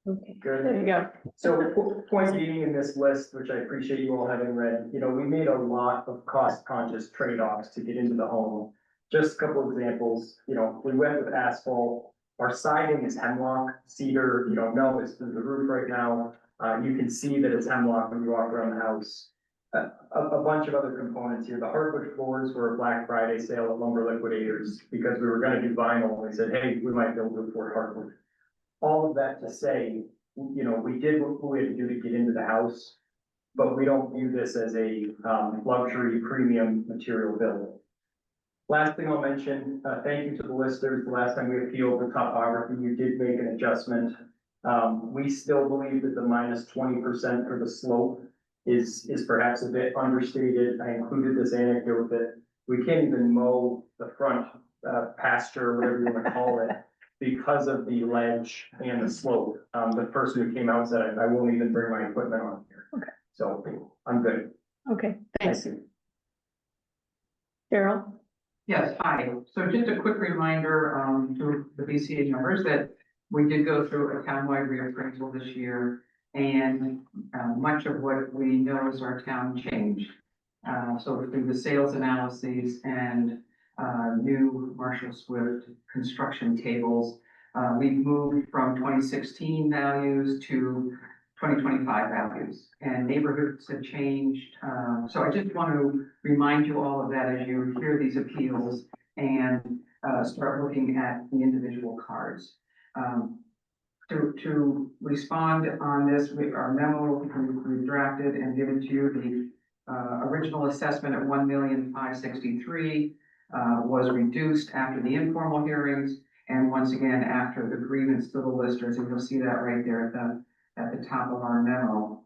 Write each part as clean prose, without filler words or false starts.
Okay, Good. there you go. So point being in this list, which I appreciate you all having read, we made a lot of cost conscious trade-offs to get into the home. Just a couple of examples, we went with asphalt, our siding is hemlock, cedar, no, it's through the roof right now. You can see that it's hemlock when you walk around the house. A bunch of other components here, the hardwood floors were a Black Friday sale at Lumber Liquidators, because we were gonna do vinyl, we said, hey, we might be able to afford hardwood. All of that to say, we did what we had to do to get into the house, but we don't view this as a luxury premium material build. Last thing I'll mention, thank you to the listers. The last time we appealed the topography, you did make an adjustment. We still believe that the -20% for the slope is perhaps a bit understated. I included this anecdote that we can't even mow the front pasture, whatever you want to call it, because of the ledge and the slope. The person who came out said, I won't even bring my equipment on here. Okay. So I'm good. Okay, thanks. Thank you. Cheryl? Yes, hi. So just a quick reminder to the BCA members that we did go through a townwide reappraisal this year, and much of what we know is our town changed. So through the sales analyses and new Marshall Swift construction tables, we've moved from 2016 values to 2025 values, and neighborhoods have changed. So I just want to remind you all of that as you hear these appeals and start looking at the individual cards. To respond on this, our memo we drafted and given to you, the original assessment at 1,563,000 was reduced after the informal hearings, and once again after the grievance to the listers, and you'll see that right there at the top of our memo.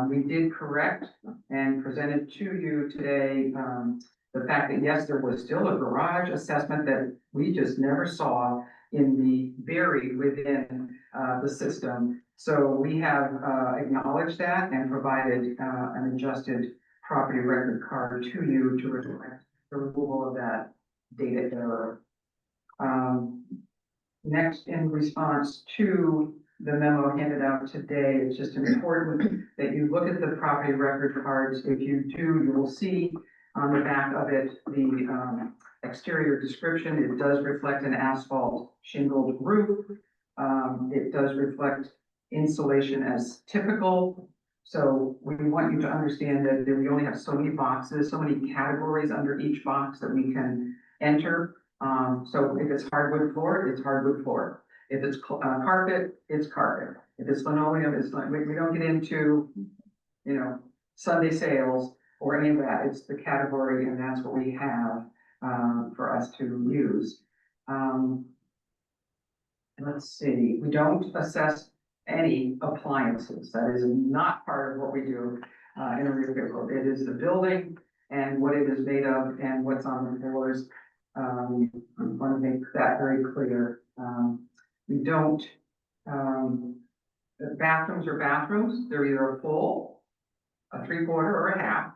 We did correct and presented to you today the fact that yes, there was still a garage assessment that we just never saw buried within the system. So we have acknowledged that and provided an adjusted property record card to you to reflect the removal of that data error. Next, in response to the memo handed out today, it's just important that you look at the property record cards. If you do, you will see on the back of it the exterior description. It does reflect an asphalt shingled roof. It does reflect insulation as typical. So we want you to understand that we only have so many boxes, so many categories under each box that we can enter. So if it's hardwood floor, it's hardwood floor. If it's carpet, it's carpet. If it's linoleum, it's like, we don't get into, Sunday sales or any of that. It's the category, and that's what we have for us to use. Let's see, we don't assess any appliances. That is not part of what we do in a reappraisal. It is the building and what it is made of and what's on the floors. I want to make that very clear. We don't, bathrooms are bathrooms. They're either a full, a 3/4, or a half.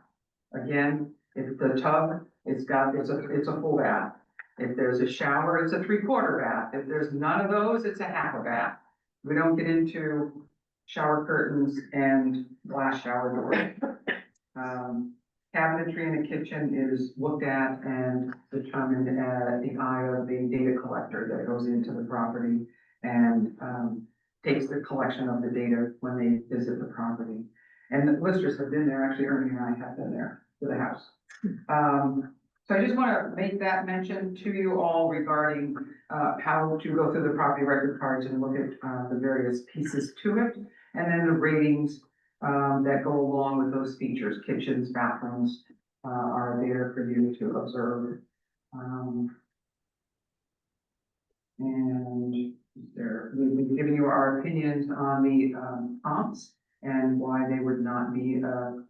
Again, if the tub, it's a full bath. If there's a shower, it's a 3/4 bath. If there's none of those, it's a half a bath. We don't get into shower curtains and glass shower doors. Cabinetry in a kitchen is looked at and determined at the eye of the data collector that goes into the property and takes the collection of the data when they visit the property. And the listers have been there, actually Ernie and I have been there to the house. So I just want to make that mention to you all regarding how to go through the property record cards and look at the various pieces to it. And then the ratings that go along with those features. Kitchens, bathrooms are there for you to observe. And we've given you our opinions on the comps and why they would not be a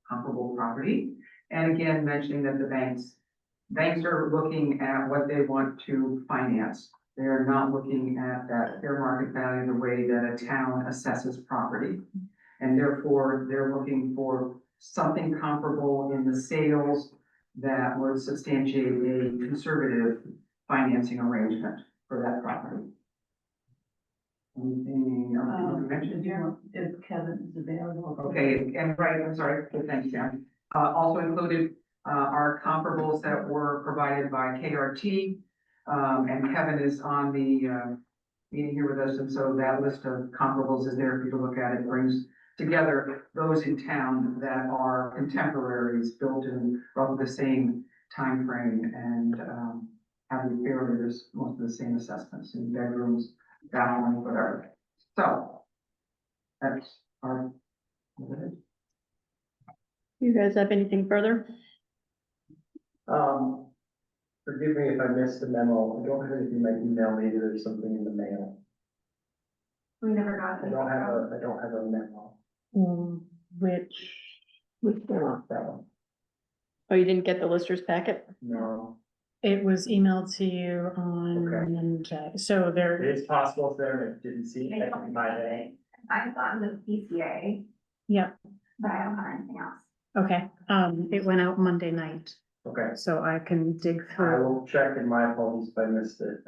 comparable property. And again, mentioning that the banks are looking at what they want to finance. They're not looking at that fair market value the way that a town assesses property. And therefore, they're looking for something comparable in the sales that would substantiate a conservative financing arrangement for that property. Anything mentioned here? If Kevin is available. Okay, and right, I'm sorry, okay, thanks, Jan. Also included, are comparables that were provided by KRT. And Kevin is on the, meeting here with us, and so that list of comparables is there for you to look at. It brings together those in town that are contemporaries, built in roughly the same time frame, and, having fairly this, most of the same assessments in bedrooms, balcony, whatever. So, that's our. You guys have anything further? Forgive me if I missed the memo. I don't have anything in my email, maybe there's something in the mail. We never got I it. don't have a memo. Which one? That one. Oh, you didn't get the lister's packet? No, It was emailed to you on Okay. Monday, so it there, is possible if there, I didn't see it in my day. I thought the PCA, yeah, but I don't have anything else. okay, it went out Monday night, Okay, so I can dig I through. will check, and my apologies if I missed it.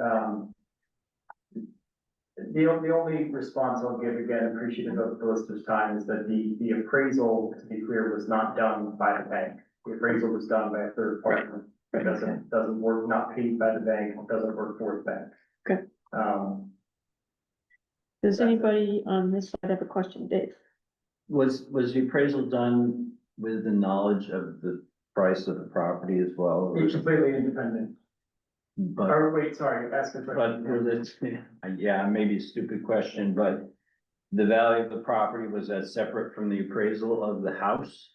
The only response I'll give, again, appreciative of the listener's time, is that the appraisal, to be clear, was not done by the bank. The appraisal was done by a third party. It doesn't work, not paid by the bank, it doesn't work for the bank. Okay. Does anybody on this side have a question, Dave? Was the appraisal done with the knowledge of the price of the property as well? or- It's completely independent. But, Or wait, sorry, ask the but question. was it, yeah, maybe a stupid question, but the value of the property, was that separate from the appraisal of the house?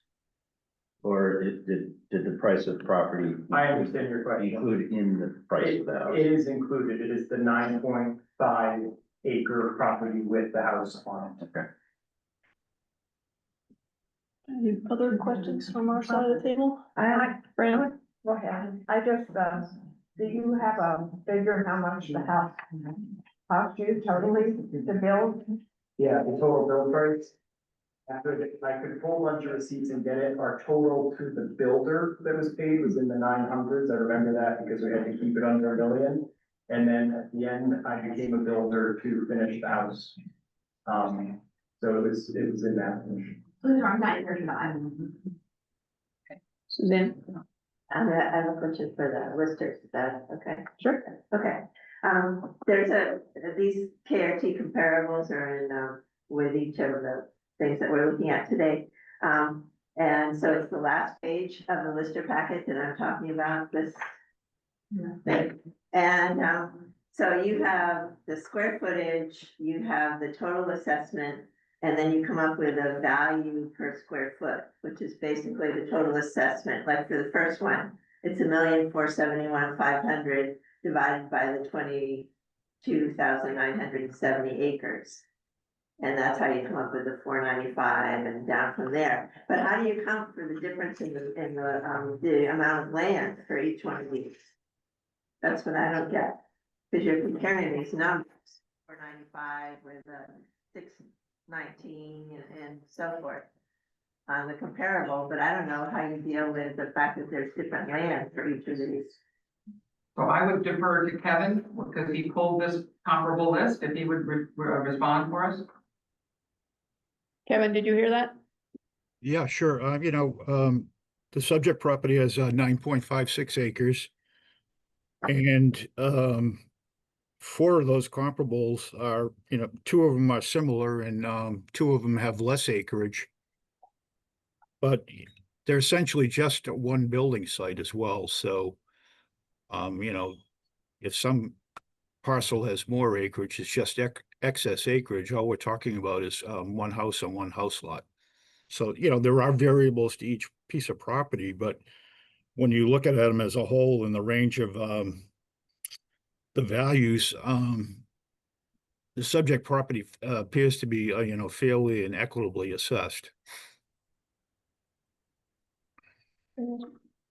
Or did the price of the property? I understand your question. Include in the price of the house? It is included. It is the 9.5 acre property with the house on it. Okay. Any other questions from our side of the table? Brandon? Go ahead. I just, do you have a figure how much the house cost you totally to build? Yeah, the total bill price. I could pull a bunch of receipts and get it. Our total to the builder that was paid was in the 900s. I remember that because we had to keep it under $1 million. And then at the end, I became a builder to finish the house. So it was in that. It was around 9:35. Suzanne? I have a question for the listers, is that okay? Sure. Okay, these KRT comparables are in, with each of the things that we're looking at today. And so it's the last page of the lister packet that I'm talking about, this thing. And, so you have the square footage, you have the total assessment, and then you come up with a value per square foot, which is basically the total assessment. Like for the first one, it's 1,471,500 divided by the 22,970 acres. And that's how you come up with the 495 and down from there. But how do you count for the difference in the amount of land for each one of these? That's what I don't get, because you're comparing these numbers, 495 with 619 and so forth on the comparable, but I don't know how you deal with the fact that there's different land for each of these. So I would defer to Kevin, because he pulled this comparable list, if he would respond for us. Kevin, did you hear that? Yeah, sure. The subject property has 9.56 acres. And 4 of those comparables are, 2 of them are similar and 2 of them have less acreage. But they're essentially just one building site as well. So, if some parcel has more acreage, it's just excess acreage. All we're talking about is one house on one house lot. So, there are variables to each piece of property, but when you look at them as a whole in the range of the values, the subject property appears to be, fairly and equitably assessed.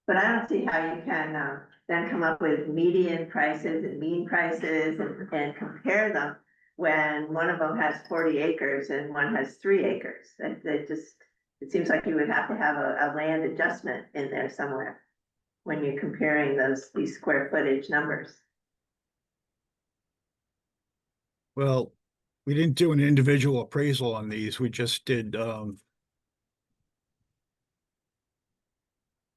But I don't see how you can then come up with median prices and mean prices and compare them when one of them has 40 acres and one has 3 acres. It seems like you would have to have a land adjustment in there somewhere when you're comparing these square footage numbers. Well, We didn't do an individual appraisal on these. We just did,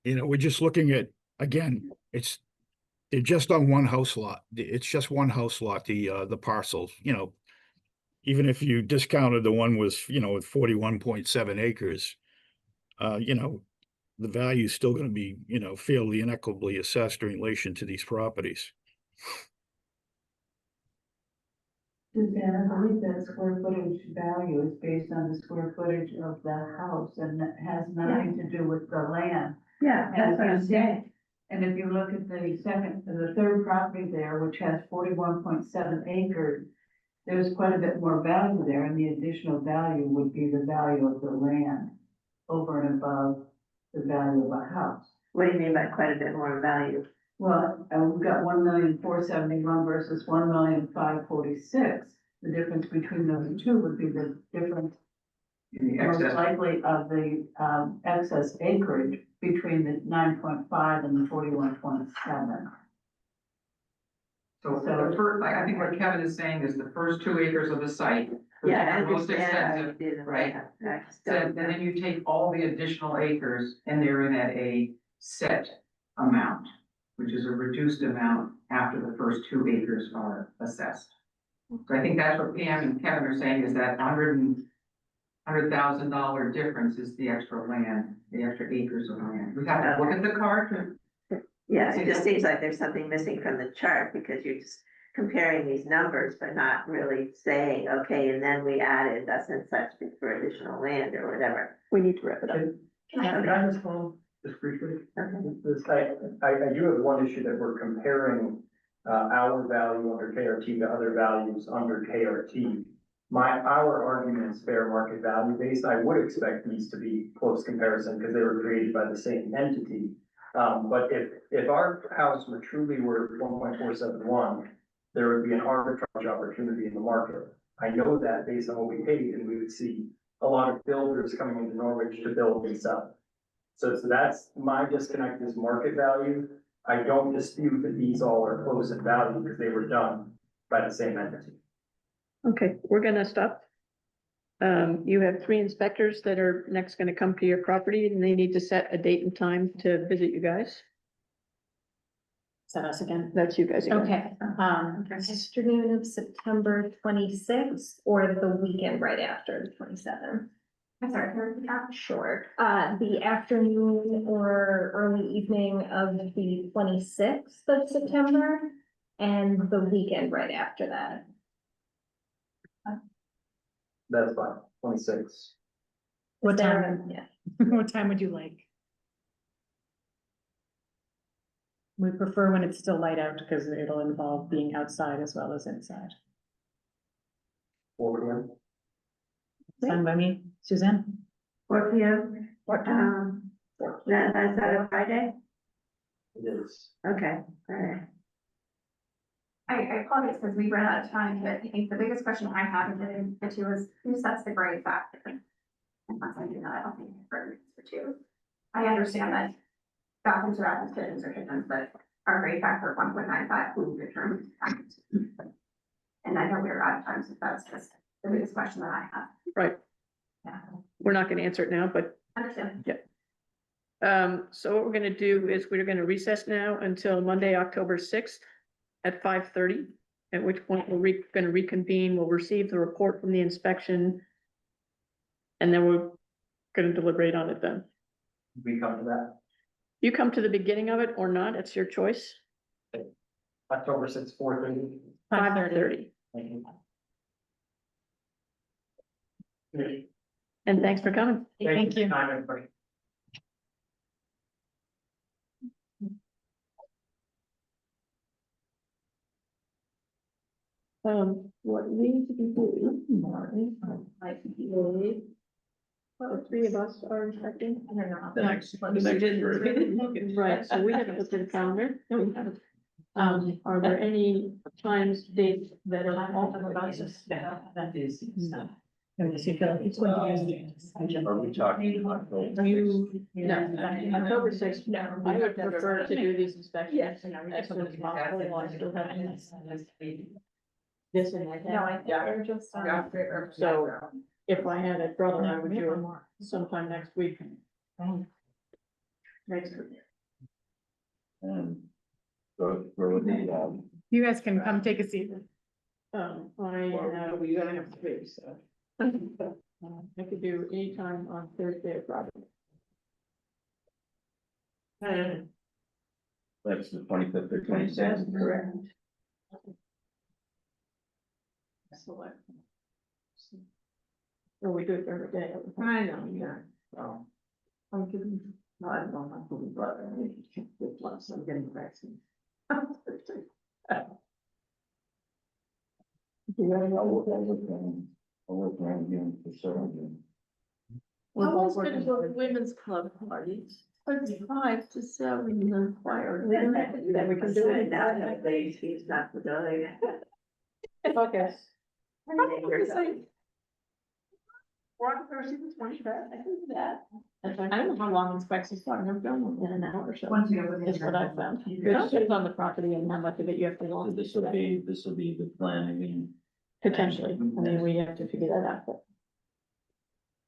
we're just looking at, again, they're just on one house lot. It's just one house lot, the parcels, even if you discounted the one was, with 41.7 acres, the value is still going to be, fairly inequitably assessed in relation to these properties. Suzanne, I believe that square footage value is based on the square footage of the house and that has nothing to do with the land. Yeah, that's what I'm saying. And if you look at the third property there, which has 41.7 acres, there's quite a bit more value there, and the additional value would be the value of the land over and above the value of a house. What do you mean by quite a bit more value? Well, we've got 1,471,000 versus 1,546,000. The difference between those two would be the difference In the most excess, likely of the excess acreage between the 9.5 and the 41.7. so the first, like, I think what Kevin is saying is the first 2 acres of the site. which Yeah, I are most understand. I expensive, didn't. right. I just So, don't and know. then you take all the additional acres and they're in at a set amount, which is a reduced amount after the first 2 acres are assessed. So I think that's what Pam and Kevin are saying is that $100,000 difference is the extra land, the extra acres of land. We have to look at the card. Yeah, it just seems like there's something missing from the chart because you're just comparing these numbers, but not really saying, okay, and then we added thus and such for additional land or whatever. We need to wrap it up. Can I respond just briefly? Okay. This, I do have one issue that we're comparing, our value under KRT to other values under KRT. Our argument is fair market value based. I would expect these to be close comparison because they were created by the same entity. But if our house were truly worth 1.471, there would be an arbitrage opportunity in the market. I know that based on what we paid, and we would see a lot of builders coming into Norwich to build and sell. So that's my disconnect is market value. I don't dispute that these all are close in value because they were done by the same entity. Okay, we're gonna stop. You have 3 inspectors that are next gonna come to your property and they need to set a date and time to visit you guys. Is that us again? That's you guys again. Okay, Afternoon of September 26th or the weekend right after the 27th. I'm sorry, can you repeat that? Sure. The afternoon or early evening of the 26th of September and the weekend right after that. That's fine, 26. what There- time, Yeah. what time would you like? We prefer when it's still light out because it'll involve being outside as well as inside. 4 p.m. Fine by me, Suzanne? 4 p.m. What time? That's on a Friday? It is. Okay, all right. I apologize because we ran out of time, but I think the biggest question I have in the two is who sets the grade factor? And once I do that, I don't think for two. I understand that bathrooms are out, kitchens are kitchens, but our grade factor of 1.95, who determines that? And I know we're out of time, so that's just the biggest question that I have. Right, Yeah, we're not gonna answer it now, but, understand. so what we're gonna do is we're gonna recess now until Monday, October 6th at 5:30. At which point we're gonna reconvene, we'll receive the report from the inspection. And then we're gonna deliberate on it then. We come to that. You come to the beginning of it or not, it's your choice. October 6th, 4:30. 5:30. Thank you. And thanks for coming. Thank you. Time, everybody. What we need to do, like, the 3 of us are inspecting. I don't know. The next. Right, so we haven't looked at the calendar. No, we haven't. Are there any times, dates that are off about this? That is. No. Unless you feel like it's going to be. Are we talking about? No, October 6th, No. I would prefer to do these inspections. Yes. As soon as possible while I still have. this in my head. No, I think they're just. So if I had a brother, I would do it sometime next week. Next week. For the, You guys can come take a seat. We gotta have three, so. I could do anytime on Thursday or Friday. that's the 25th or 26th. Correct. Select. Or we do it every day. I know, yeah. So. I'm giving, no, I don't know, my little brother, I'm getting vaccine. I was gonna go to women's club parties, but 5 to 7 in the choir. Then we can do it. Now, have ladies' fees not for doing. Okay. One person, 20, I can do that. I don't know how long inspections are, I've done them in an hour or so. Once you go with That's what I found. It depends on the property and how much of it you have to go. This will be the Flanagan. Potentially, I mean, we have to figure that out. But-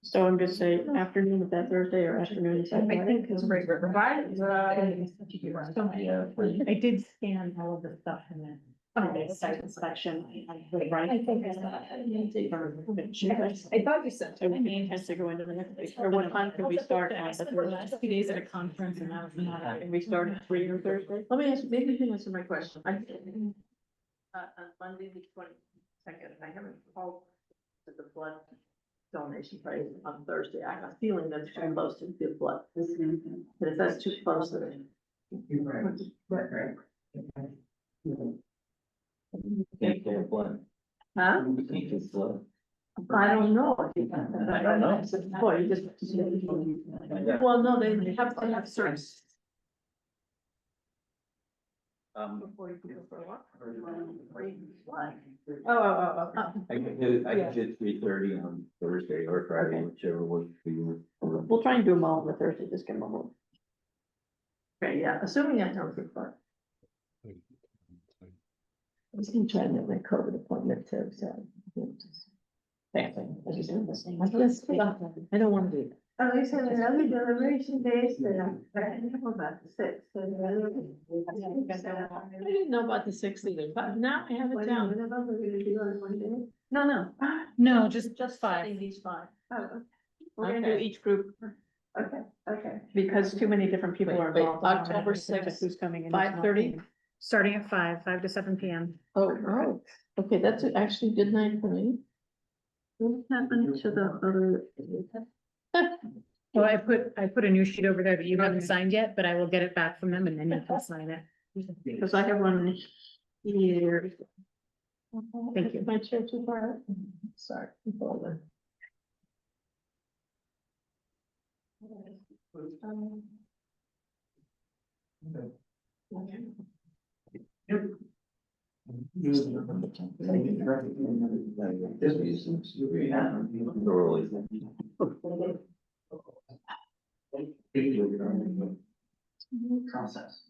So I'm just saying afternoon of that Thursday or afternoon of that I Friday. think it's right, provided. Yeah. I did scan all of the stuff and then. The site inspection. Right. I think I thought you said. So we can to go into the next week, or what time can we start on the The Thursday? last 2 days at a conference and I was not. Can we start at 3 on Thursday? Let me ask, maybe you can answer my question. On Monday, the 22nd, I haven't called to the blood donation party on Thursday. I have a feeling that's too close to the blood. But if that's too close, then. Right. Can't get blood. Huh? Can't get blood. I don't know. I don't know. Boy, you just. Well, no, they have to have certain. Before you go for a walk. I can do 3:30 on Thursday or Friday, Okay. whichever works for you. We'll try and do them all on the Thursday, just give them a moment. Okay, yeah, assuming that sounds good fun. I was gonna try to make my COVID appointment too, so. Thanks. I just do the same. I don't wanna do that. Oh, they said another deliberation days that I didn't know about the 6th. I didn't know about the 6th either, but now I have it down. No. No, just 5. Setting these 5. Oh, We're gonna do Okay. each group, okay. because too many different people are Wait, involved. I don't October know 6th, Who's coming and who's not 5:30? coming. Starting at 5 to 7 PM. Oh, okay, that's actually a good night for me. What happened to the other? Well, I put a new sheet over there that you haven't signed yet, but I will get it back from them and then you can sign it. Because I have one here. Thank you. My chair too far. Sorry. Hold on. Process.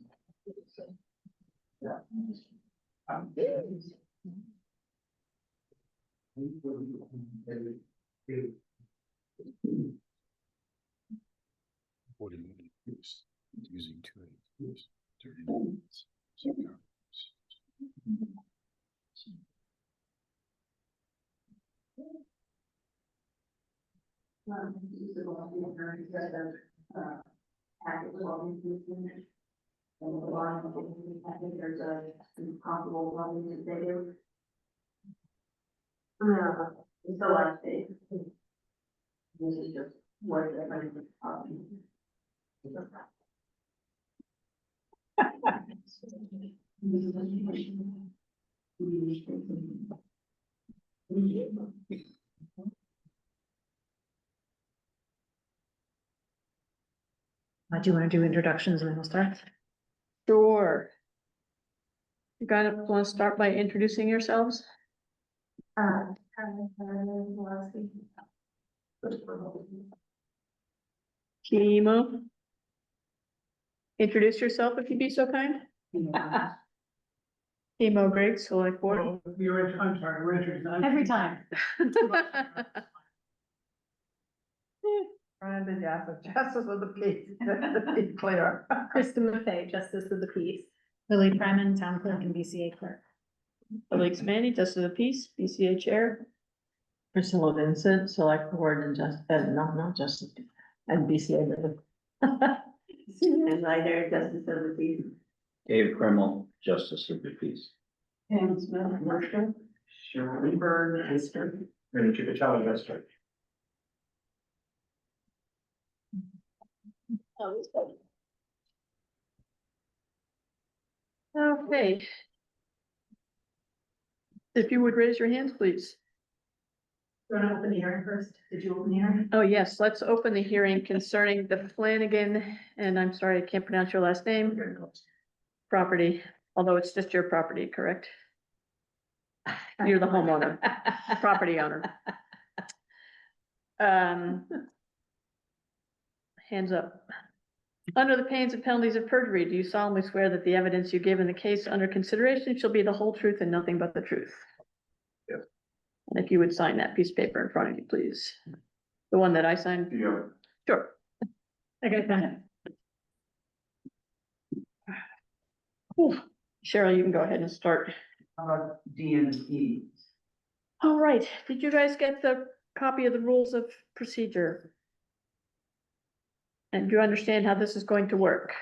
Using 30 minutes. There's a comparable one that they do. It's the last day. This is just what they're. Do you want to do introductions and then we'll start? Sure. You guys want to start by introducing yourselves? Kimo. Introduce yourself if you'd be so kind. Emo Griggs, select board. I'm sorry, we're introducing. Every time. Brian the justice of the peace, to be clear. Krista Maffei, Justice of the Peace. Lily Twyman, Town Clerk and BCA Clerk. Felix Manny, Justice of the Peace, BCA Chair. Priscilla Vincent, select board and not justice, and BCA. Susan Ryder, Justice of the Peace. Dave Kreml, Justice of the Peace. Pam Smith, Marshall. Shirley Bird, Lister. And Kitchel investor. Okay. If you would raise your hands, please. You want to open the hearing first? Did you open the hearing? Oh, yes, let's open the hearing concerning the Flanagan, and I'm sorry, I can't pronounce your last name, property, although it's just your property, correct? You're the homeowner, property owner. Hands up. Under the pains and penalties of perjury, do you solemnly swear that the evidence you give in the case under consideration shall be the whole truth and nothing but the truth? Yes. And if you would sign that piece of paper in front of you, please. The one that I signed? Yeah. Sure. I got that. Whew. Cheryl, you can go ahead and start. How about D and E? All right, did you guys get the copy of the rules of procedure? And do you understand how this is going to work?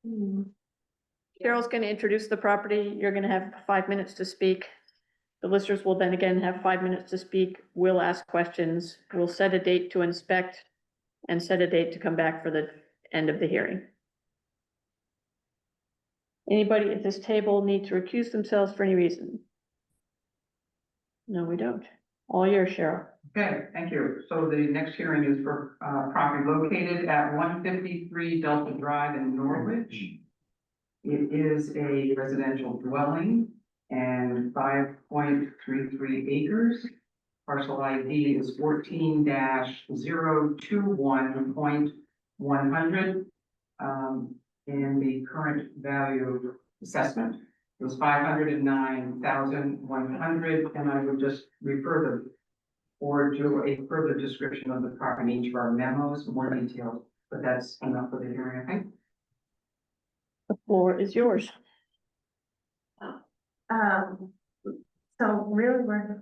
Cheryl's gonna introduce the property, you're gonna have 5 minutes to speak. The listeners will then again have 5 minutes to speak, we'll ask questions, we'll set a date to inspect, and set a date to come back for the end of the hearing. Anybody at this table need to recuse themselves for any reason? No, we don't. All yours, Cheryl. Okay, thank you. So the next hearing is for, property located at 153 Delta Drive in Norwich. It is a residential dwelling and 5.33 acres. Parcel ID is 14-021.100. And the current value assessment was 509,100, and I would just refer the board to a further description of the property in each of our memos, more detailed, but that's enough for the hearing, I think. The floor is yours. So really, we're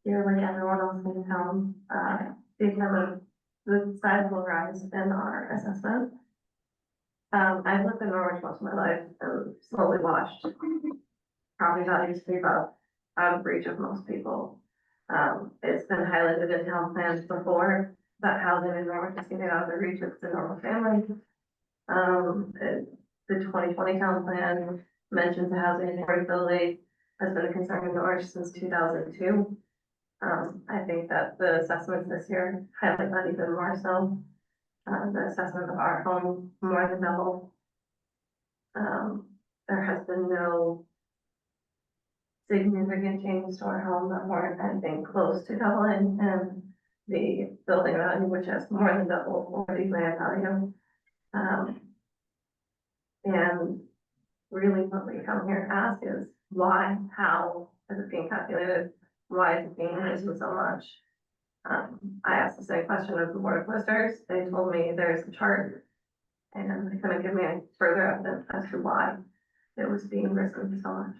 like everyone else in town, because of the sizable rise in our assessment. I've lived in Norwich most of my life and slowly watched property values creep up out of reach of most people. It's been highlighted in town plans before that housing in Norwich is getting out of the reach of the normal family. The 2020 town plan mentions housing affordability has been a concern in Norwich since 2002. I think that the assessments this year highlight that even more so. The assessment of our home more than double. There has been no significant change to our home that weren't anything close to doubling, and the building value, which has more than doubled for the land value. And really what we come here to ask is why, how is it being calculated? Why is it being raised so much? I asked the same question of the board of listers. They told me there's a chart, and they couldn't give me any further evidence as to why it was being risen so much.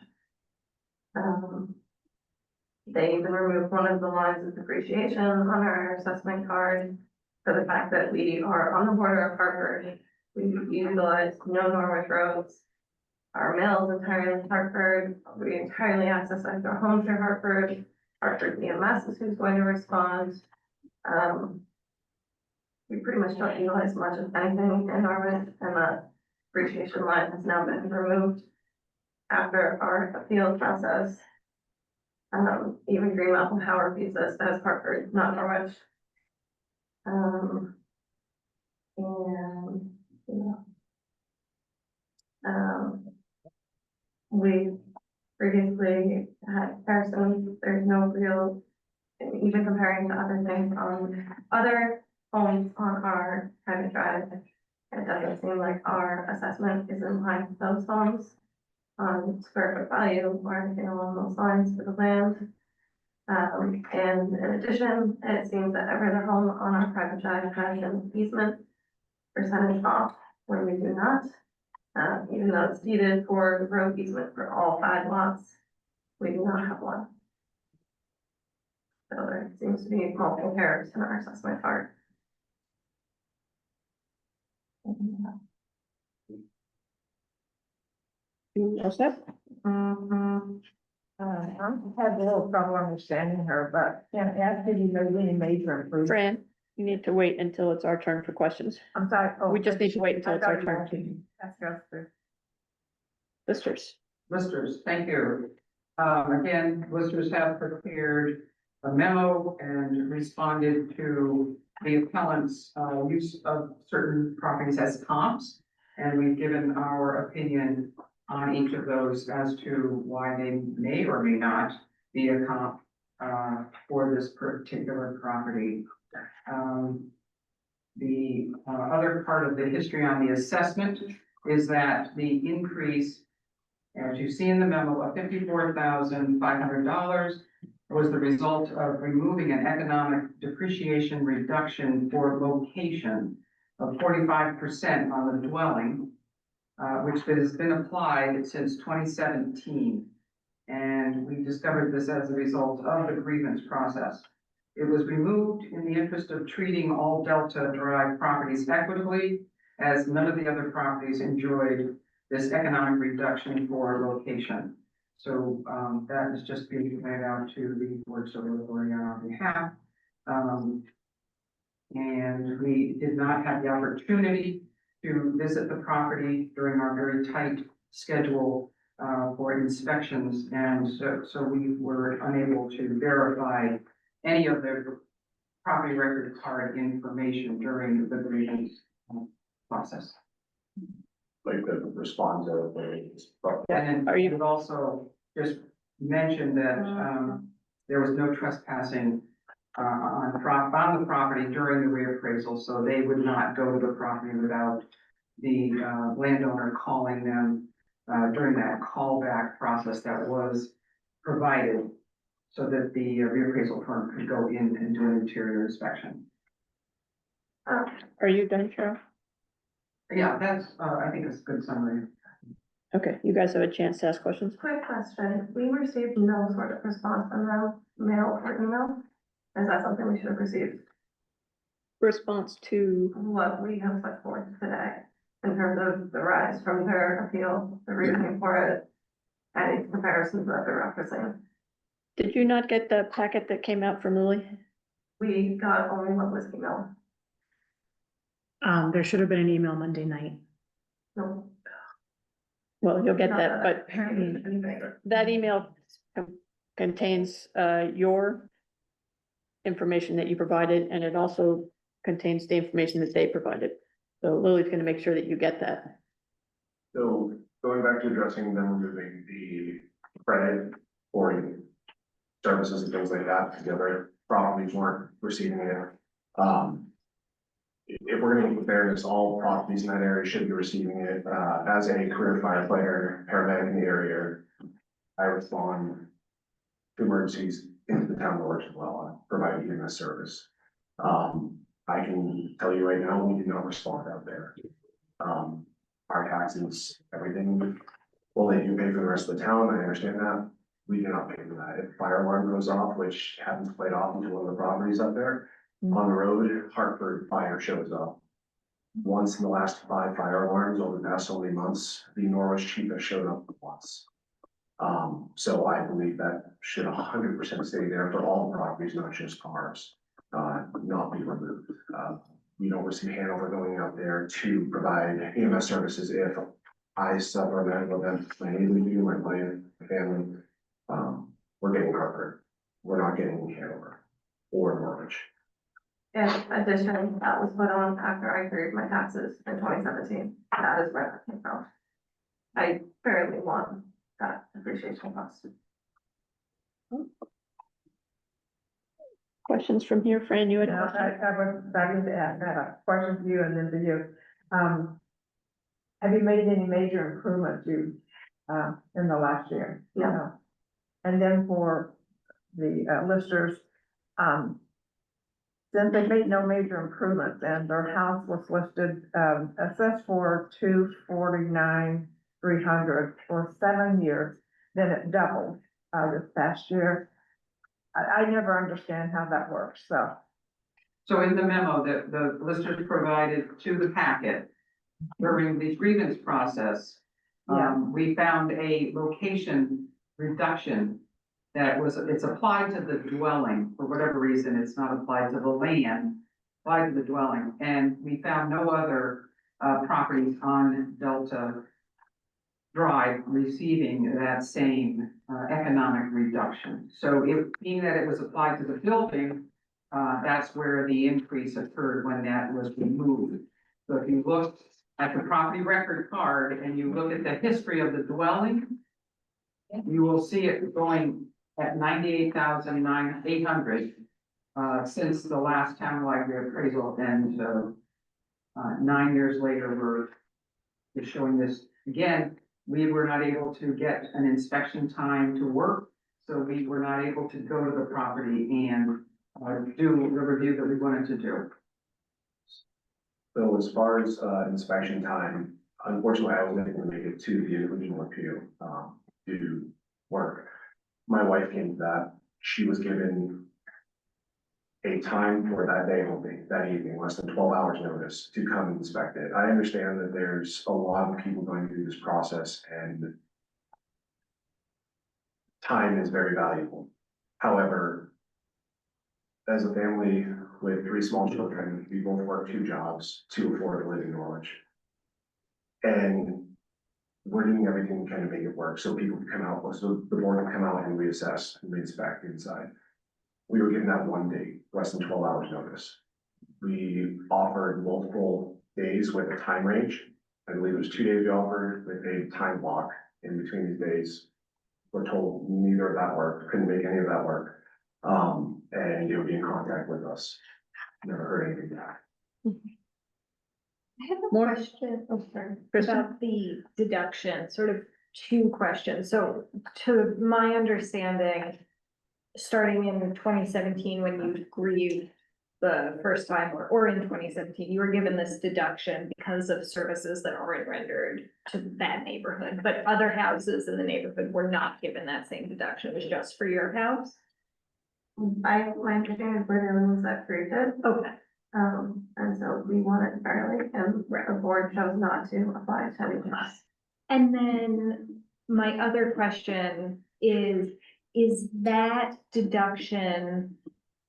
They even removed one of the lines of depreciation on our assessment card for the fact that we are on the border of Hartford. We utilize no Norwich roads. Our mail is entirely Hartford. We entirely access our home through Hartford. Hartford EMS is who's going to respond. We pretty much don't utilize much of anything in Norwich, and the depreciation line has now been removed after our appeal process. Even Green Mountain Power views us as Hartford, not Norwich. We previously had comparisons, there's no real, even comparing to other things on other homes on our private drive. It doesn't seem like our assessment is in line with those homes. on square foot value or anything along those lines for the land. And in addition, it seems that every other home on our private drive has an easement percentage off when we do not. Even though it's deeded for road easement for all 5 lots, we do not have one. So there seems to be multiple errors in our assessment part. You all set? I had a little trouble understanding her, but can't ask if you made any major improvements. Fran, you need to wait until it's our turn for questions. I'm sorry. We just need to wait until it's our turn. Listers. Listers, thank you. Again, listers have prepared a memo and responded to the appellant's use of certain properties as comps. And we've given our opinion on each of those as to why they may or may not be a comp for this particular property. The other part of the history on the assessment is that the increase, as you see in the memo, of $54,500 was the result of removing an economic depreciation reduction for location of 45% on the dwelling, which has been applied since 2017. And we discovered this as a result of the grievance process. It was removed in the interest of treating all Delta Drive properties equitably, as none of the other properties enjoyed this economic reduction for location. So that is just being pointed out to the boards of authority on our behalf. And we did not have the opportunity to visit the property during our very tight schedule for inspections. And so we were unable to verify any of the property record card information during the grievance process. Like to respond to the. And Are you- then it also just mentioned that there was no trespassing on the property during the reappraisal, so they would not go to the property without the landowner calling them during that callback process that was provided, so that the reappraisal firm could go in and do an interior inspection. Are you done, Cheryl? Yeah, that's, I think it's a good summary. Okay, you guys have a chance to ask questions? Quick question, we received no sort of response from them, mail or email. Is that something we should have received? Response to, What we have put forth today in terms of the rise from their appeal, the reasoning for it, any comparisons that they're referencing. did you not get the packet that came out from Lily? We got only what was emailed. There should have been an email Monday night. No. Well, you'll get not that, but apparently- anything. that email contains your information that you provided, and it also contains the information that they provided. So Lily's gonna make sure that you get that. So going back to addressing them removing the credit for services and things like that, because the other properties weren't receiving it. If we're gonna be fairness, all properties in that area should be receiving it. As a career firefighter, paramedic in the area, I respond to emergencies into the town of Norwich as well, providing EMS service. I can tell you right now, we do not respond out there. Our taxes, everything, well, they do pay for the rest of the town, I understand that. We do not pay for that. If fire alarm goes off, which happens quite often to one of the properties up there, on the road, Hartford Fire shows up. Once in the last 5 fire alarms over the past so many months, the Norwich chief has showed up once. So I believe that should 100% stay there for all properties, not just ours, not be removed. We don't receive Hanover going out there to provide EMS services if I suffer a medical event, my neighbor, my client, my family. We're getting Hartford. We're not getting Hanover or Norwich. In addition, that was put on after I cleared my taxes in 2017. That is where that came from. I barely won that depreciation cost. Questions from here, Fran, you had a Now, question? I need to ask, I have a question for you and then for you. Have you made any major improvement to in the last year. And then for the listers, since they made no major improvements and their house was listed, assessed for 249,300 for 7 years, then it doubled, this past year. I never understand how that works, so. So in the memo that the listers provided to the packet during the grievance process, we found a location reduction that it's applied to the dwelling. For whatever reason, it's not applied to the land, applied to the dwelling. And we found no other properties on Delta Drive receiving that same economic reduction. So being that it was applied to the building, that's where the increase occurred when that was removed. So if you look at the property record card and you look at the history of the dwelling, you will see it going at 98,800 since the last townwide reappraisal, and 9 years later, we're showing this again. We were not able to get an inspection time to work, so we were not able to go to the property and do the review that we wanted to do. So as far as inspection time, unfortunately, I wasn't able to make it to the original appeal to work. My wife came to that. She was given a time for that day only, that evening, less than 12 hours notice to come and inspect it. I understand that there's a lot of people going through this process and time is very valuable. However, as a family with 3 small children, we both work 2 jobs to afford to live in Norwich. And we're doing everything we can to make it work, so people can come out, so the board can come out and reassess and re-inspect inside. We were given that one day, less than 12 hours notice. We offered multiple days with a time range. I believe it was 2 days we offered with a time block in between these days. We're told neither of that worked, couldn't make any of that work. And they would be in contact with us. Never heard anything back. I have a More? question, sorry, Kristen? about the deduction, sort of 2 questions. So to my understanding, starting in 2017, when you grieved the first time, or in 2017, you were given this deduction because of services that weren't rendered to that neighborhood, but other houses in the neighborhood were not given that same deduction. It was just for your house? My understanding is where there was that created, Okay. and so we won it fairly, and the board chose not to apply it to anyone else. And then my other question is that deduction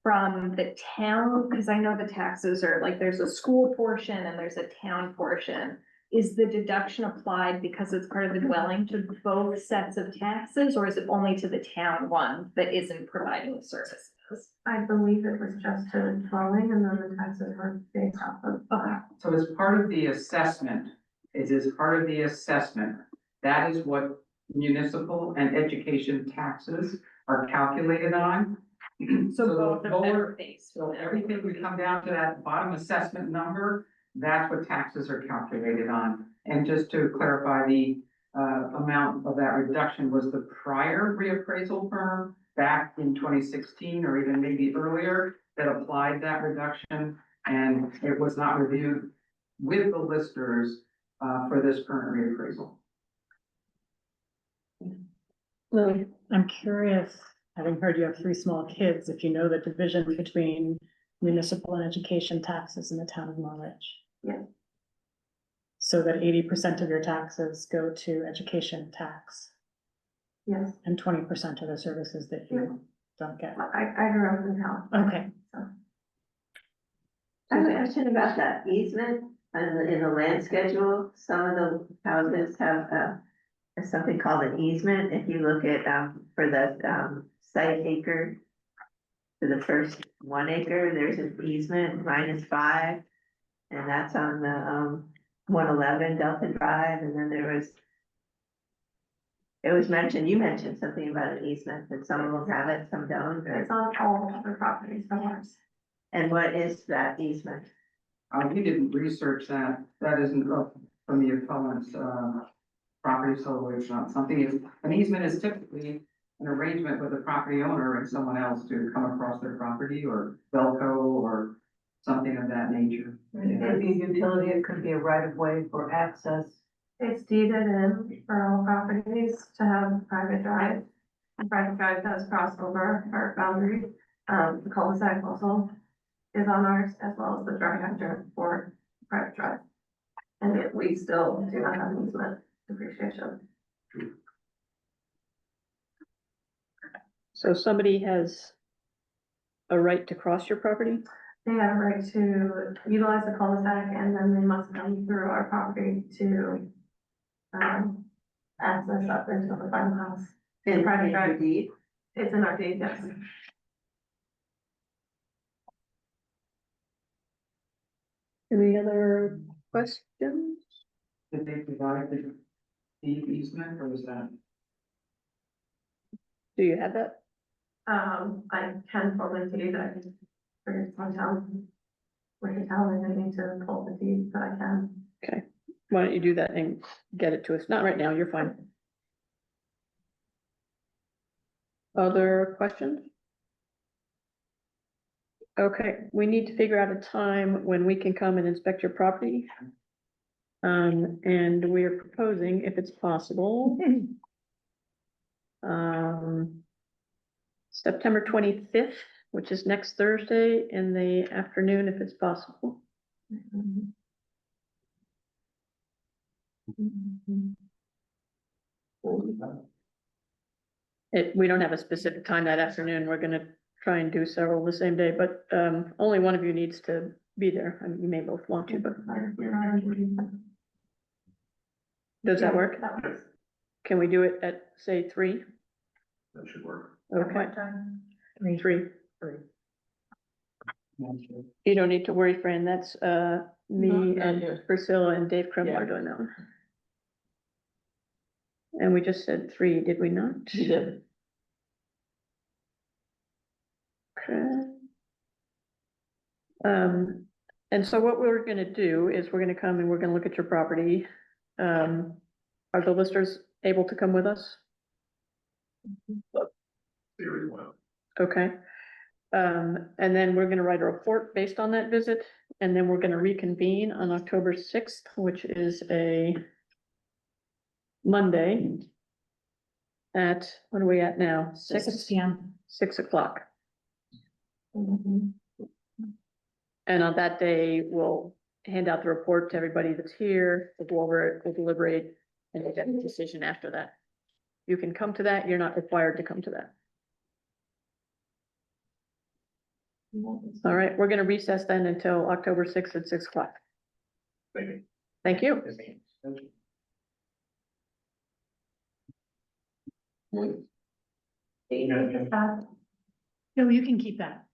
from the town? Because I know the taxes are like, there's a school portion and there's a town portion. Is the deduction applied because it's part of the dwelling to both sets of taxes, or is it only to the town one that isn't providing the services? I believe it was just to the dwelling, and then the taxes were based off of that. So as part of the assessment, that is what municipal and education taxes are calculated on. So the both of them lower- are based. So everything we come down to that bottom assessment number, that's what taxes are calculated on. And just to clarify, the amount of that reduction was the prior reappraisal firm back in 2016, or even maybe earlier, that applied that reduction. And it was not reviewed with the listers for this current reappraisal. Lily, I'm curious, having heard you have 3 small kids, if you know the division between municipal and education taxes in the town of Norwich? Yes. So that 80% of your taxes go to education tax Yes, and 20% of the services that you don't get. I grew up in town. Okay. So. I have a question about that easement in the land schedule. Some of the houses have something called an easement. If you look at for the site acre, for the first 1 acre, there's an easement -5, and that's on the 111 Delta Drive. And then it was mentioned, you mentioned something about an easement, that some of them have it, some don't. It's on all of the properties from ours. And what is that easement? We didn't research that. That isn't from the appellant's property sold, or it's not something is, an easement is typically an arrangement with the property owner and someone else to come across their property, or Velco, or something of that nature. It could be a utility, it could be a right of way for access. It's deeded in for all properties to have private drive. And private drive does cross over our boundary. The cul-de-sac also is on ours as well as the drive after for private drive. And yet we still do not have easement depreciation. So somebody has a right to cross your property? They have a right to utilize the cul-de-sac and then they must come through our property to access up into the final house. In Private your drive. deed. It's in our deed, yes. Any other questions? Did they provide the deed easement, or was that? Do you have that? I can pull the deed, I can bring it from town. We can tell them they need to pull the deed, but I can. Okay, why don't you do that and get it to us? Not right now, you're fine. Other questions? Okay, we need to figure out a time when we can come and inspect your property. And we are proposing, if it's possible, September 25th, which is next Thursday in the afternoon, if it's possible. We don't have a specific time that afternoon. We're gonna try and do several the same day, but, only one of you needs to be there. I mean, you may both want to, but does that work? That works. Can we do it at, say, 3? That should work. Okay, Three. 3. You don't need to worry, Fran. That's, me and Priscilla and Dave Kreml are doing that one. And we just said 3, did we not? We did. Okay. And so what we're gonna do is we're gonna come and we're gonna look at your property. Are the listers able to come with us? Very well. Okay. And then we're gonna write a report based on that visit, and then we're gonna reconvene on October 6th, which is a Monday. At, what are we at now? 6 p.m. 6 o'clock. And on that day, we'll hand out the report to everybody that's here, we'll go over it, we'll deliberate, and we'll get a decision after that. You can come to that, you're not required to come to that. All right, we're gonna recess then until October 6th at 6 o'clock. Thank you. Thank you. No, you can keep that.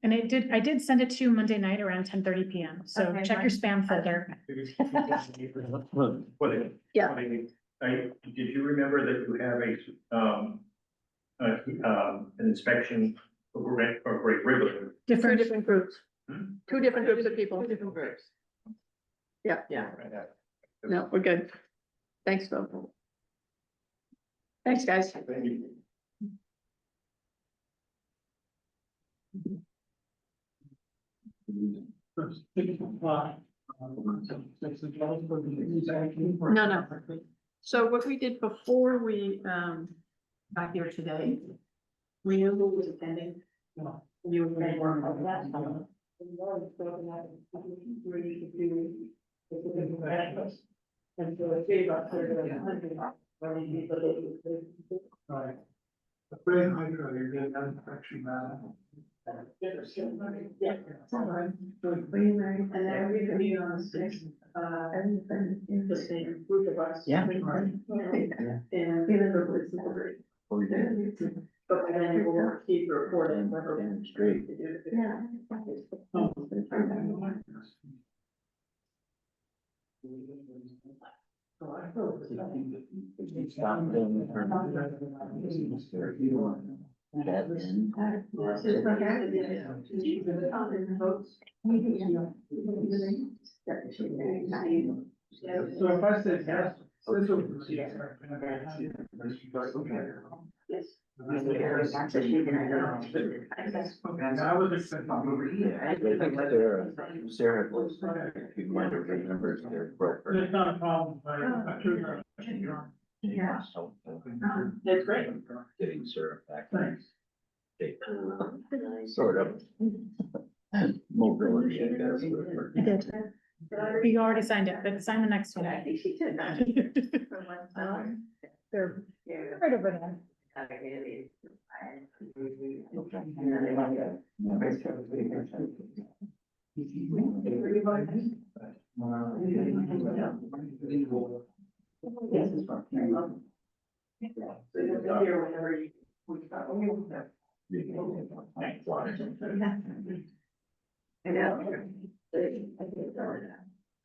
And I did send it to you Monday night around 10:30 p.m. So Okay, check your fine. spam folder. Yeah. Did you remember that you have an inspection for Great River? Two Different, different groups. Hmm? Two different groups of people. Different groups. Yeah. Yeah. No, we're good. Thanks, Phil. Thanks, guys. Thank you. No. So what we did before we, got here today, we knew who was attending. You were going to work on that. And so it gave us sort of a hundred. Right. Yeah. And then we can meet on the 6th, the same group of us. Yeah. And the group is great. But then we'll keep reporting. It's great. Yeah. Stop them for- That in. So if I said yes, Yes. Sarah, if you might have remembered their broker. It's not a problem. Yeah. That's great. Getting Sarah back. Sort of. Mobility, I guess. I did. You already signed it, but sign the next one. I think she did. They're right over there.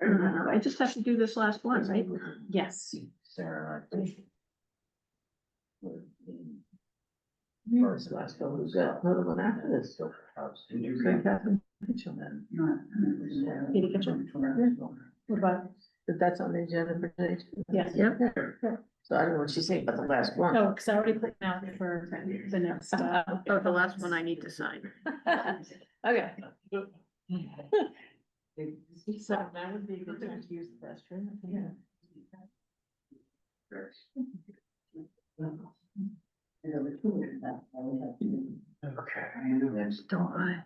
I just have to do this last one, right? Yes. Sarah. First, last one was Another one after this. Katie Kitchel. What about? That's on the agenda for today. Yes. Yep. So I don't know what she's saying about the last one. Oh, because I already put it out for the next. Oh, the last one I need to sign. Okay. So that would be a good time to use the restroom. Yeah. Okay. Don't I?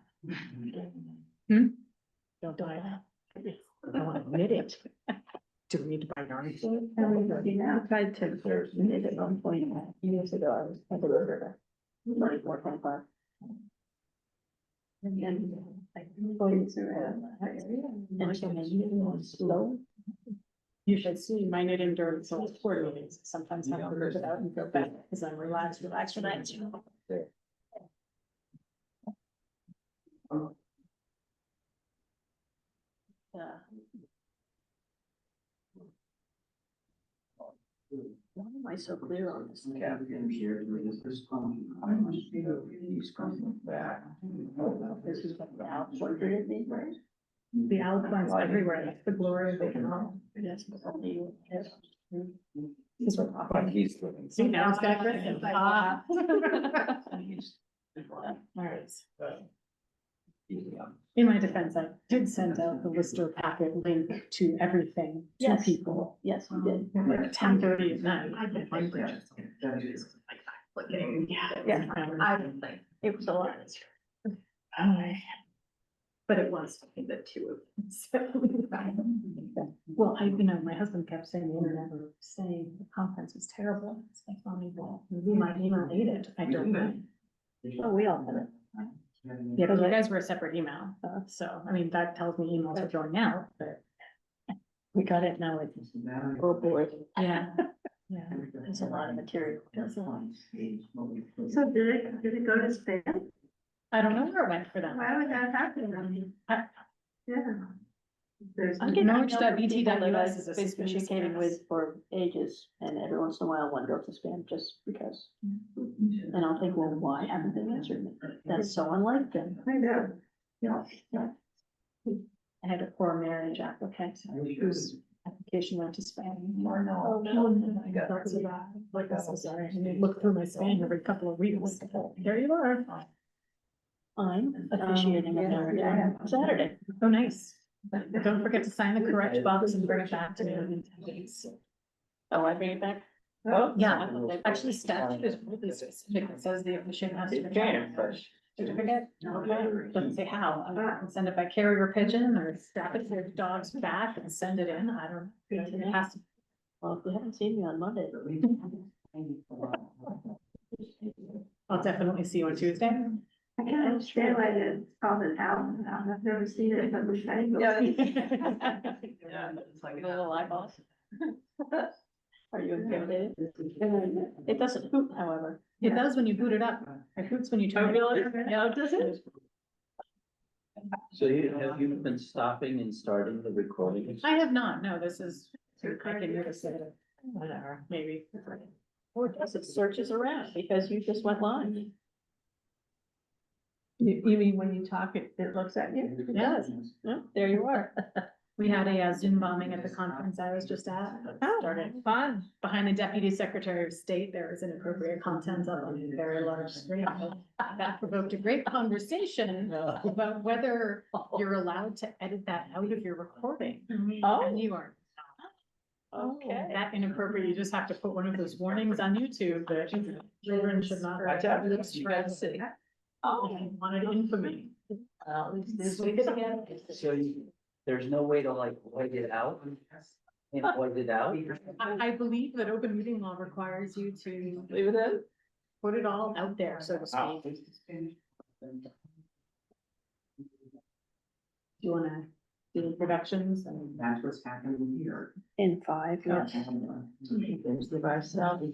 Don't die. I don't want to admit it. Do we need to buy yarn? I tried to knit at one point years ago. I was at the river. Like 4.5. And then like going through and so maybe it was slow. You should see my knitting during select board meetings. Sometimes I have to move it out and go back because I'm relaxed. Why am I so clear on this? He's coming back. This is what the Alps ordered it me, right? The alpines everywhere. That's the glory of it. Yes, but only you. Yes. Because we're talking. But he's living. See, now it's got Griffin. Ah. He's- All right. he's, In my defense, I did send out the Lister packet link to everything to Yes. people. Yes, we did. Like 10:30 at night. Yeah. It was a lot. But it was the two of them. Well, my husband kept saying the internet was saying the conference was terrible. It's like, well, maybe my email ate it. I don't know. Oh, we all had it. Yeah, because you guys were a separate email, so, I mean, that tells me emails are going out, but we got it now. It's, Oh, boy. yeah, yeah. There's a lot of material. There's a lot. So did it go to spam? I don't know where it went for them. Why would that happen? Yeah. I'm getting Norwich.bt.us is a been suspicious communicating address. with for ages, and every once in a while one goes to spam just because. And I'll think, well, why haven't they answered me? That's so unlike them. I know. Yeah. I had a poor marriage applicant whose application went to spam. I know. I felt so bad. Like, I'm so sorry. And they look through my spam every couple of weeks. There you are. I'm officiating a marriage on Saturday. Oh, nice. Don't forget to sign the correct box and bring it back to me in 10 days. Oh, I bring it back? Oh, yeah, actually statute is really specific. It says the officiant has to. Certificate, okay, doesn't say how. I can send it by carrier pigeon or strap it to your dog's back and send it in. I don't know. It has to. Well, if you haven't seen me on Monday. I'll definitely see you on Tuesday. I can understand why it's called an owl. I've never seen it, but we should. Yeah, it's like little eyeballs. Are you intimidated? It doesn't hoot, however. It does when you boot it up. It hoots when you turn it on. Yeah, does it? So have you been stopping and starting the recording? I have not, no, this is, I can notice it, whatever, maybe. Or it does, it searches around because you just went live. You mean when you talk, it looks at you? Yes. Yeah, there you are. We had a Zoom bombing at the conference I was just at. Started fun. Behind the Deputy Secretary of State, there was inappropriate content up on a very large screen. That provoked a great conversation about whether you're allowed to edit that out of your recording. And you are. Okay. That inappropriate, you just have to put one of those warnings on YouTube that children should not. watch out for this tragedy. Oh, wanted infamy. So there's no way to like white it out? And white it out? I believe that open meeting law requires you to Leave it in? put it all out there, so to speak. Do you wanna do productions and? That's what's happening here. In 5, yes. There's the vice now. All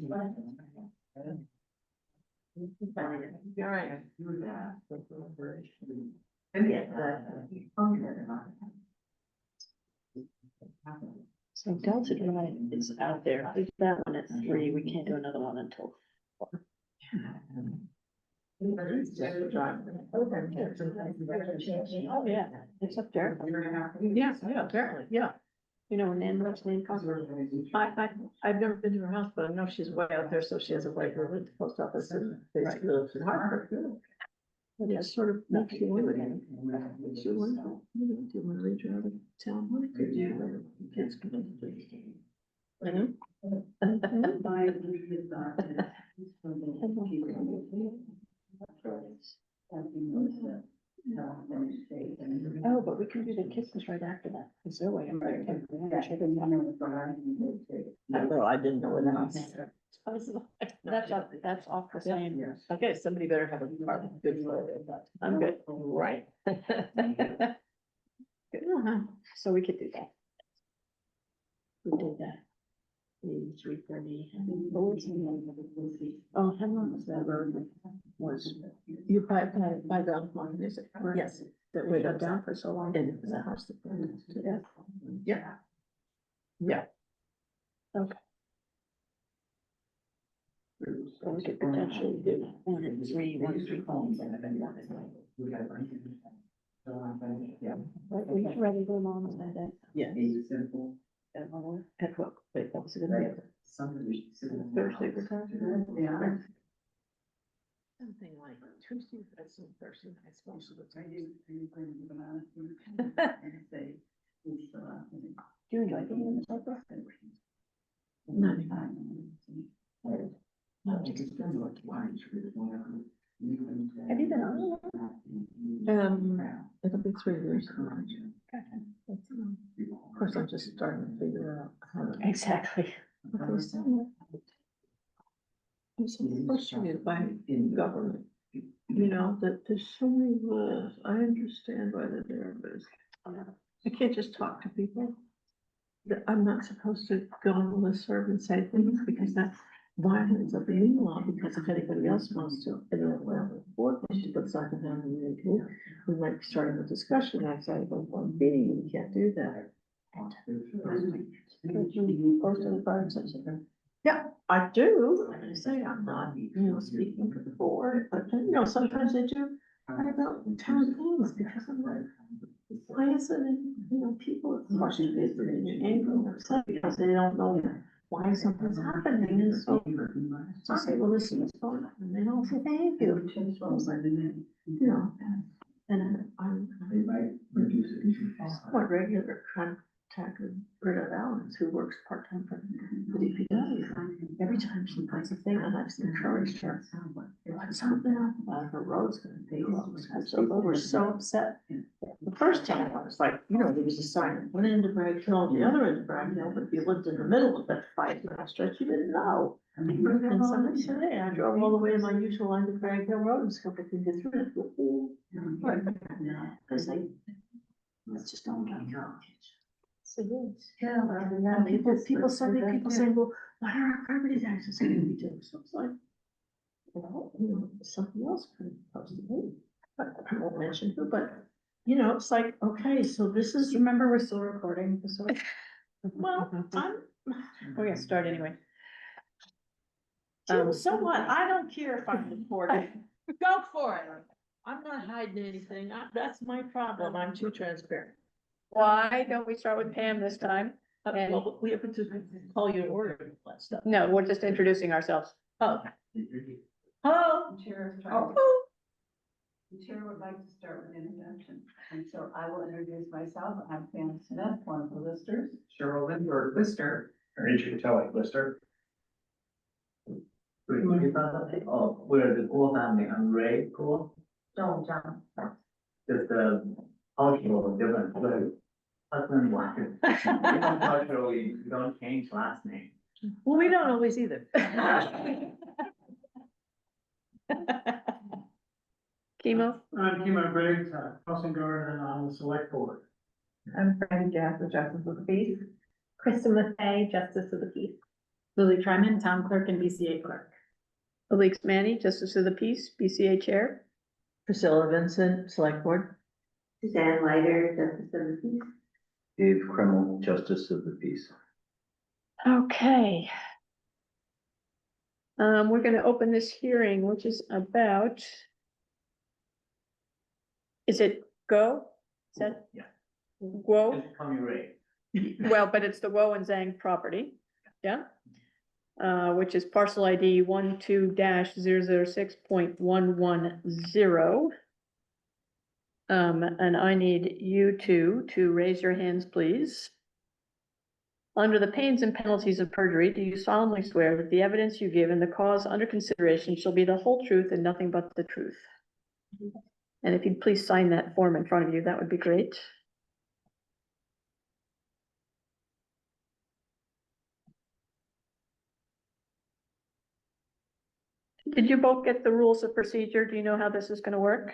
right. So Delta Drive is out there. Leave that one at 3. We can't do another one until 4. Oh, yeah, it's up there. Yeah, apparently, yeah. You know, where Nan lives, Nan Conger. I've never been to her house, but I know she's way out there, so she has a way to the post office and basically lives in Hartford. But it sort of makes you wonder. Do you want to read your other town? Kids can. Oh, but we can do the kisses right after that. Is there a way? Well, I didn't know that. That's off the same. Okay, somebody better have a good flow. I'm good. Right. So we could do that. We do that. 3:30. Oh, how long was that road? Was, You by Belmont, is it? Yes. that we got down for so long? And it was a house that burned to death. Yeah. Yeah. Okay. So we could potentially do 1 and 3, 1 and 3 phones. Yeah. Right, we can ready to mom said that. Yeah. At what, wait, that was a good day. Thursday, we're talking. Yeah. Something like Tuesday, that's in Thursday, I suppose. Do you enjoy being in the paper? Have you been on? It'll be 3 years. Of course, I'm just starting to figure out how to. Exactly. I'm so frustrated by government, you know, that there's so many rules. I understand why they're there, but I can't just talk to people. That I'm not supposed to go on the listserv and say things because that's violence of the new law, because if anybody else wants to, and then well, the board, they should put something down in the meeting. We might be starting a discussion outside of one meeting, we can't do that. Yeah, I do. Like I say, I'm not, speaking for the board, but sometimes I do. I don't town things because I'm like, why isn't it, people are frustrated and angry and upset because they don't know why something's happening. And so I say, well, this is fun. And they don't say thank you. And I'm quite regular contact with Britta Valens, who works part-time for the DPW. Every time she finds a thing, and I've encouraged her, put something up about her road's gonna be, so people were so upset. The first time I was like, there was a sign at one end of Bragg Hill, the other end of Bragg Hill, but if you lived in the middle of that 5-mile stretch, you didn't know. And somebody said, hey, I drove all the way to my usual line of Bragg Hill Road and discovered I couldn't get through it. Because they just don't get it. Yeah, people, so many people say, well, what are our property taxes going to be doing? So it's like, well, something else could be supposed to be. But I won't mention who, but, it's like, okay, so this is, Remember, we're still recording this one. well, We're gonna start anyway. so what? I don't care if I'm recording. Go for it. I'm not hiding anything. That's my problem. I'm too transparent. Why don't we start with Pam this time? And- Well, we have to call you to order and all that stuff. No, we're just introducing ourselves. Oh. Hello. Chair is trying to- Oh, The chair would like to start with introduction, and so I will introduce myself. I'm Pam Smith, one of the listers. Cheryl Lindbergh, lister. Richard Kelly, Lister. Oh, we're the Guo family, I'm Ray Guo, John. just cultural difference, but husband, wife. We don't culturally, we don't change last name. Well, we don't always either. Chemo? I'm Kimo Briggs, crossing guard and on the select board. I'm Freddie Jasper, Justice of the Peace. Krista Mathey, Justice of the Peace. Lily Tryman, Town Clerk and BCA Clerk. Elise Manny, Justice of the Peace, BCA Chair. Priscilla Vincent, Select Board. Suzanne Leiter, Justice of the Peace. Dave Kreml, Justice of the Peace. Okay. We're gonna open this hearing, which is about. Is it Go? Is that? Yeah. Guo? Just call me Ray. Well, but it's the Woe and Zhang property, yeah? Which is parcel ID 12-006.110. And I need you two to raise your hands, please. Under the pains and penalties of perjury, do you solemnly swear that the evidence you give in the cause under consideration shall be the whole truth and nothing but the truth? And if you'd please sign that form in front of you, that would be great. Did you both get the rules of procedure? Do you know how this is gonna work?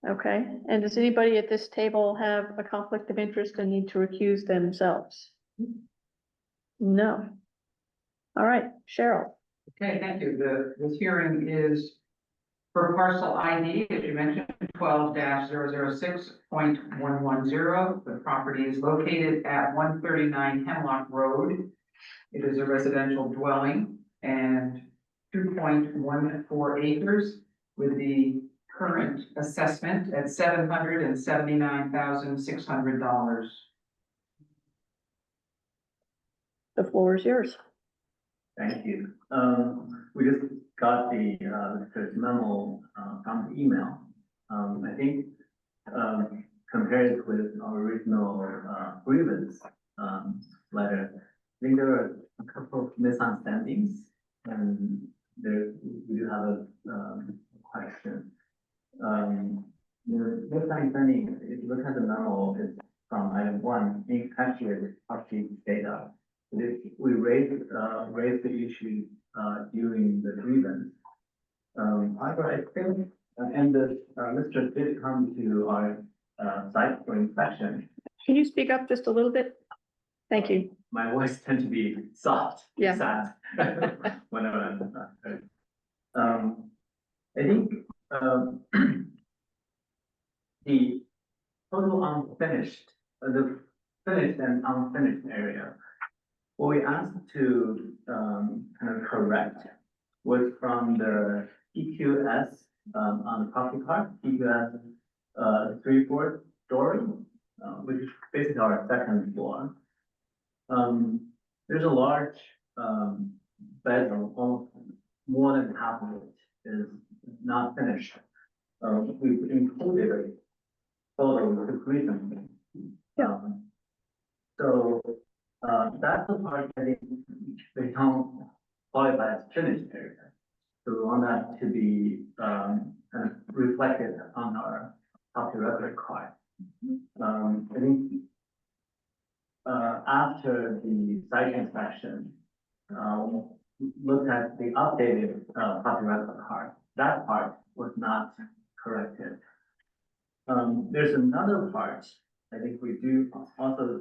Okay, and does anybody at this table have a conflict of interest and need to recuse themselves? No. All right, Cheryl. Okay, thank you. This hearing is for parcel ID, as you mentioned, 12-006.110. The property is located at 139 Hemlock Road. It is a residential dwelling and 2.14 acres with the current assessment at $779,600. The floor is yours. Thank you. We just got the memo from the email. I think compared with our original grievance letter, I think there are a couple of misunderstandings, and we do have a question. The misunderstanding, if you look at the memo, is from item 1, encapsulated property data. We raised the issue during the grievance. However, I think, and the lister did come to our site for inspection. Can you speak up just a little bit? Thank you. My voice tends to be soft, Yeah. sad whenever I'm I think the total unfinished, the finished and unfinished area. What we asked to kind of correct was from the EQS on the property card, EQS 3/4 story, which is basically our second floor. There's a large bedroom, almost more than half of it is not finished. We've included a photo recently. So that's the part I think they don't qualify as finished area. So we want that to be kind of reflected on our property record card. I think after the site inspection, look at the updated property record card. That part was not corrected. There's another part I think we do also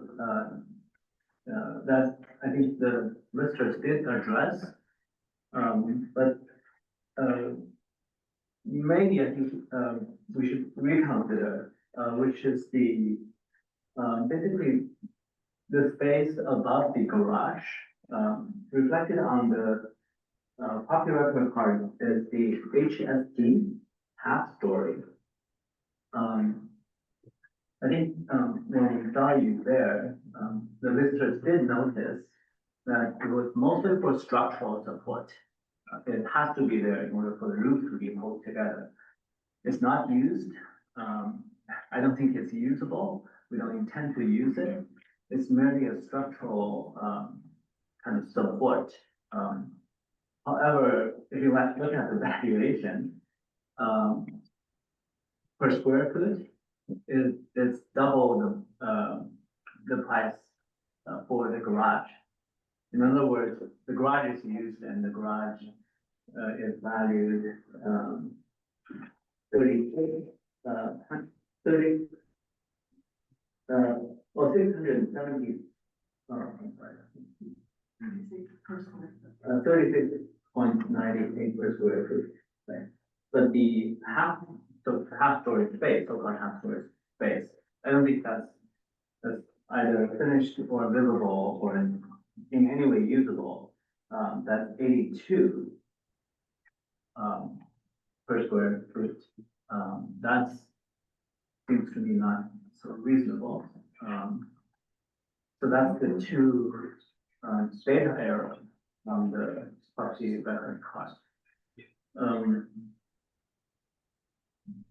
that I think the listers did address, but maybe I think we should reconsider, which is the basically the space above the garage, reflected on the property record card is the HSD half story. I think, when we saw you there, the visitors did notice that it was mostly for structural support. It has to be there in order for the roof to be pulled together. It's not used. I don't think it's usable. We don't intend to use it. It's merely a structural, kind of support. However, if you look at the valuation, per square foot, it's double the price for the garage. In other words, the garage is used and the garage is valued 670. 36.98 per square foot. Right? But the half story space, or half story space, I don't think that's either finished or livable or in any way usable. That's 82 per square foot. That's seems to be not so reasonable. So that's the two data error on the property record cost.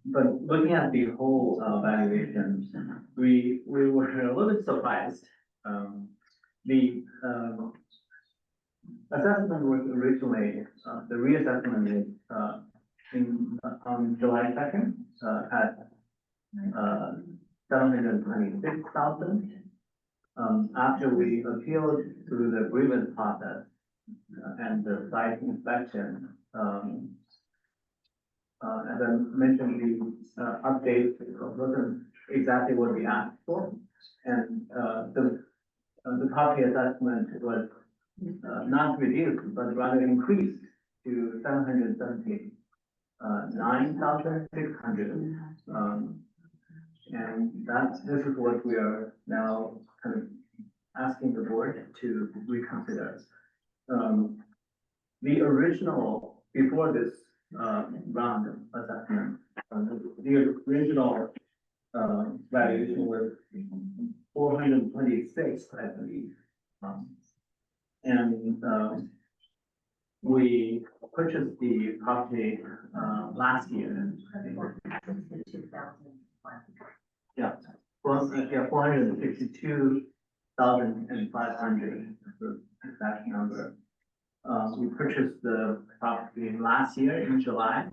But looking at the whole valuation, we were a little bit surprised. The assessment was originally, the reassessment is on July 2nd at 726,000. After we appealed through the grievance process and the site inspection, as I mentioned, the update wasn't exactly what we asked for, and the property assessment was not reduced, but rather increased to 779,600. And this is what we are now kind of asking the board to reconsider. The original, before this round of assessment, the original valuation was 426, I believe. And we purchased the property last year. Yeah, well, yeah, 462,500 is the exact number. We purchased the property last year in July.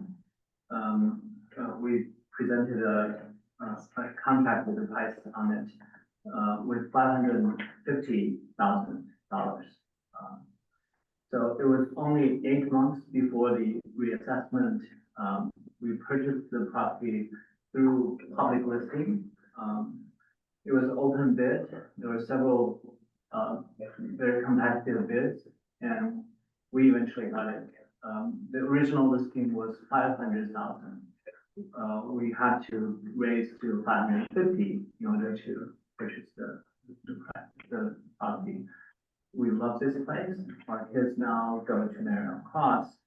We presented a contract with the price on it with $550,000. So it was only 8 months before the reassessment. We purchased the property through public listing. It was open bid. There were several very competitive bids, and we eventually got it. The original listing was 500,000. We had to raise to 550 in order to purchase the property. We love this place. Our kids now go to Marion Cross.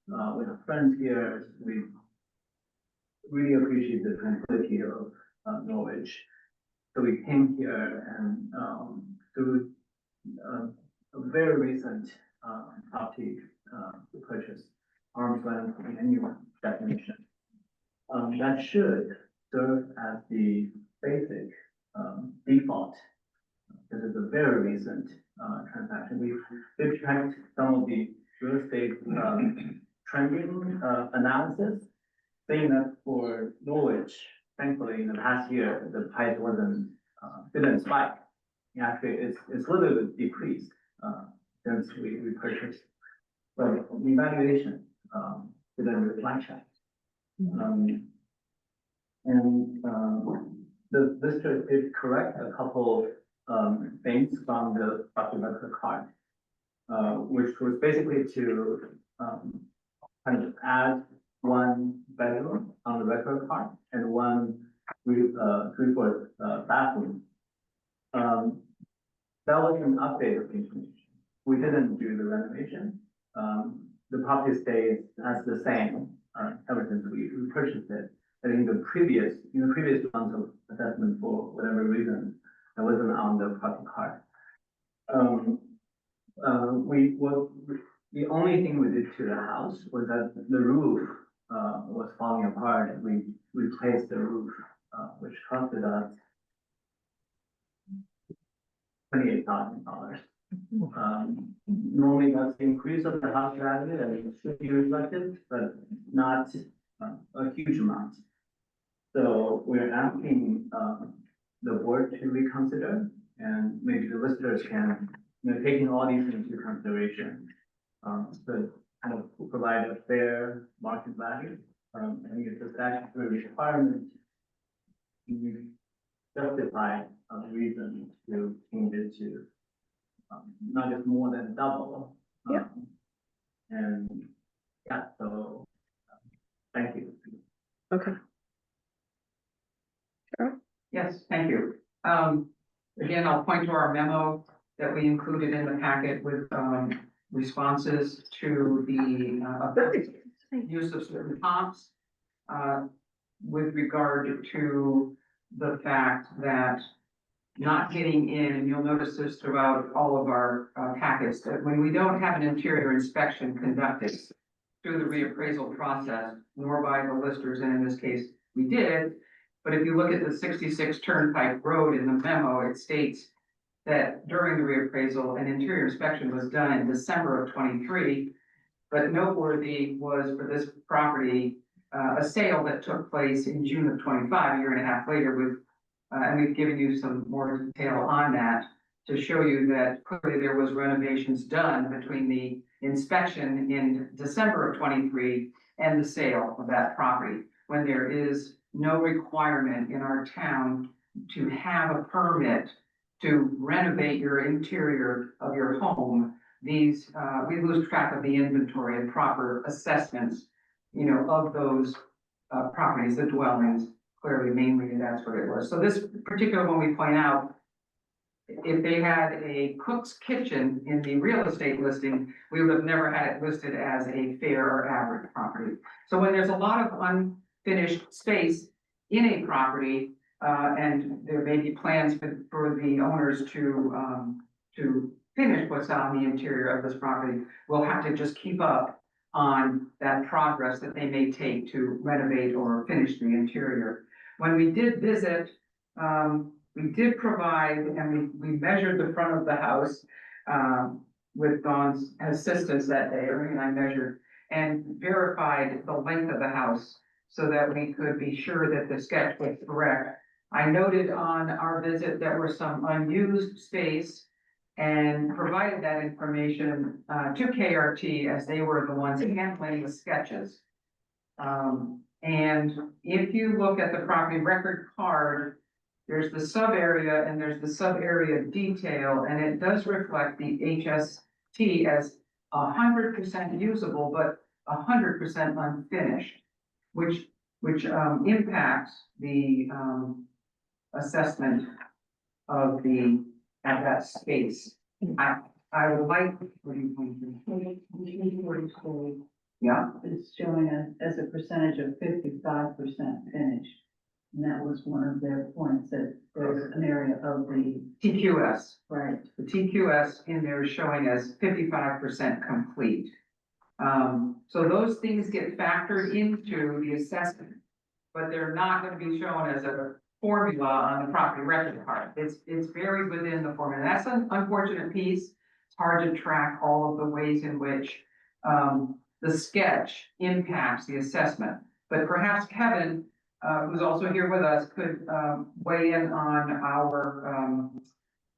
We have friends here. We really appreciate the tranquility of Norwich. So we came here and through a very recent property purchase, arm's length in any definition. That should serve as the basic default. This is a very recent transaction. We've checked some of the real estate trending analysis, saying that for Norwich, thankfully in the past year, the price didn't spike. Actually, it's a little bit decreased since we purchased. But the evaluation didn't reflect that. The visitor did correct a couple things from the property record card, which was basically to kind of add one bedroom on the record card and one three-foot bathroom. That was an update of information. We didn't do the renovation. The property stays as the same ever since we purchased it. I think in the previous rounds of assessment, for whatever reason, I wasn't on the property card. The only thing we did to the house was that the roof, was falling apart. We replaced the roof, which costed us $28,000. Normally that's the increase of the house value and it should be reflected, but not a huge amount. So we're asking, the board to reconsider and maybe the listers can, taking all these into consideration, to kind of provide a fair market value. I think it's a statutory requirement to justify a reason to change it to not just more than double. Yeah. And yeah, so thank you. Okay. Yes, thank you. Again, I'll point to our memo that we included in the packet with, responses to the use of certain comps. With regard to the fact that not getting in, and you'll notice this throughout all of our packets, that when we don't have an interior inspection conducted through the reappraisal process, nor by the listers, and in this case, we did. But if you look at the 66 Turnpike Road in the memo, it states that during the reappraisal, an interior inspection was done in December of 23. But noteworthy was for this property, a sale that took place in June of 25, a year and a half later with, and we've given you some more detail on that to show you that clearly there was renovations done between the inspection in December of 23 and the sale of that property, when there is no requirement in our town to have a permit to renovate your interior of your home. These, we lose track of the inventory and proper assessments, of those properties, the dwellings, clearly mainly that's what it was. So this particular one we point out, if they had a cook's kitchen in the real estate listing, we would have never had it listed as a fair or average property. So when there's a lot of unfinished space in a property, and there may be plans for the owners to finish what's on the interior of this property, we'll have to just keep up on that progress that they may take to renovate or finish the interior. When we did visit, we did provide, and we measured the front of the house, with Dawn's assistance that day, and I measured and verified the length of the house so that we could be sure that the sketch was correct. I noted on our visit there was some unused space and provided that information to KRT as they were the ones handling the sketches. And if you look at the property record card, there's the sub area and there's the sub area detail, and it does reflect the HST as 100% usable, but 100% unfinished, which impacts the assessment of that space. I would like. What do you think? Yeah. It's showing as a percentage of 55% finished. And that was one of their points, that there's an area of the. TQS. Right. The TQS in there is showing as 55% complete. So those things get factored into the assessment, but they're not going to be shown as a formula on the property record card. It's buried within the formula. That's an unfortunate piece. It's hard to track all of the ways in which the sketch impacts the assessment. But perhaps Kevin, who's also here with us, could weigh in on our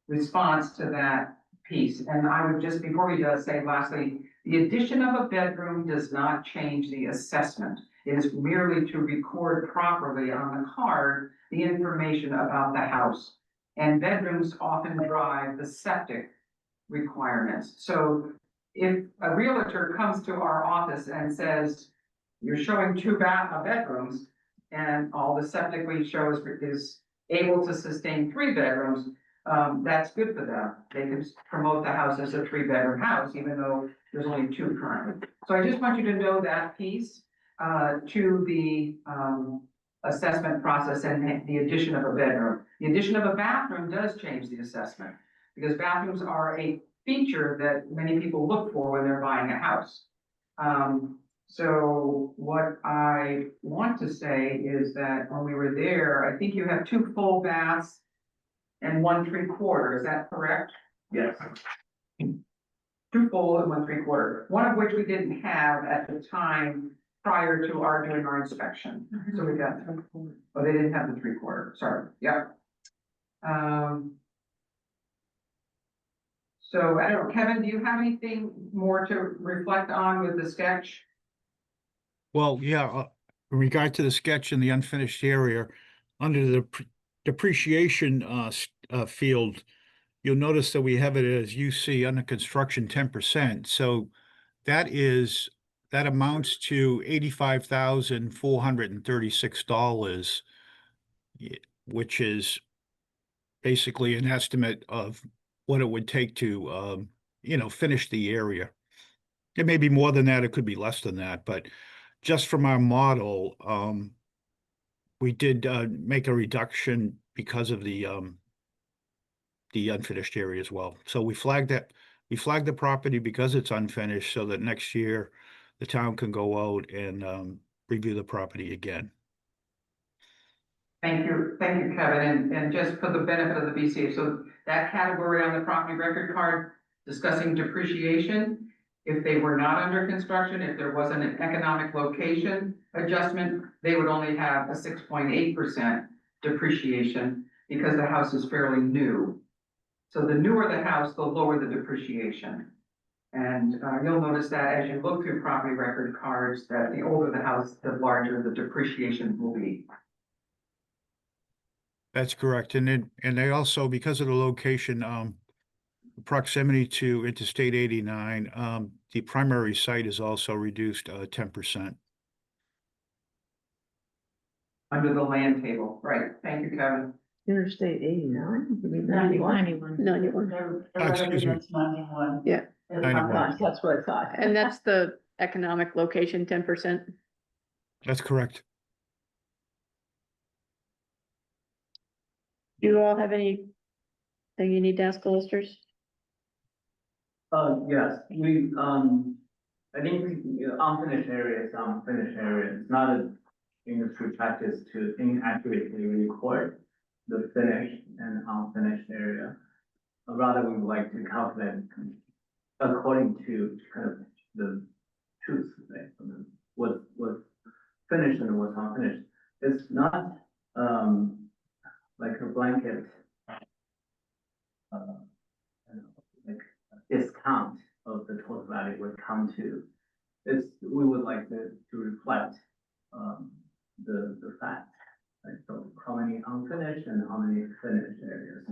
response to that piece. And I would just, before he does, say lastly, the addition of a bedroom does not change the assessment. It is merely to record properly on the card the information about the house. And bedrooms often drive the septic requirements. So if a realtor comes to our office and says, you're showing two bedrooms, and all the septic we show is able to sustain 3 bedrooms, that's good for them. They can promote the house as a 3-bedroom house, even though there's only 2 currently. So I just want you to know that piece to the assessment process and the addition of a bedroom. The addition of a bathroom does change the assessment, because bathrooms are a feature that many people look for when they're buying a house. So what I want to say is that when we were there, I think you have 2 full baths and 1 3/4, is that correct? Yes. 2 full and 1 3/4, one of which we didn't have at the time prior to our doing our inspection. So we got, oh, they didn't have the 3/4, sorry, yeah. So I don't know, Kevin, do you have anything more to reflect on with the sketch? Well, yeah, in regard to the sketch in the unfinished area, under the depreciation field, you'll notice that we have it as UC under construction 10%. So that amounts to $85,436, which is basically an estimate of what it would take to, finish the area. It may be more than that, it could be less than that, but just from our model, we did make a reduction because of the unfinished area as well. So we flagged the property because it's unfinished, so that next year the town can go out and review the property again. Thank you, Kevin, and just for the benefit of the BCA, so that category on the property record card discussing depreciation, if they were not under construction, if there wasn't an economic location adjustment, they would only have a 6.8% depreciation because the house is fairly new. So the newer the house, the lower the depreciation. And you'll notice that as you look through property record cards, that the older the house, the larger the depreciation will be. That's correct. And they also, because of the location, proximity to Interstate 89, the primary site is also reduced 10%. Under the land table, right, thank you, Kevin. Interstate 89, you mean 91. 91. Excuse me. 91. Yeah. 91. That's what I thought. And that's the economic location, 10%. That's correct. Do you all have anything you need to ask the listers? Yes, I think unfinished area is unfinished area. It's not an industry practice to inaccurately record the finished and unfinished area. Rather, we would like to calculate according to kind of the truth, right? What finished and what's unfinished. It's not like a blanket like discount of the total value would come to. We would like to reflect the fact, right? So how many unfinished and how many finished areas.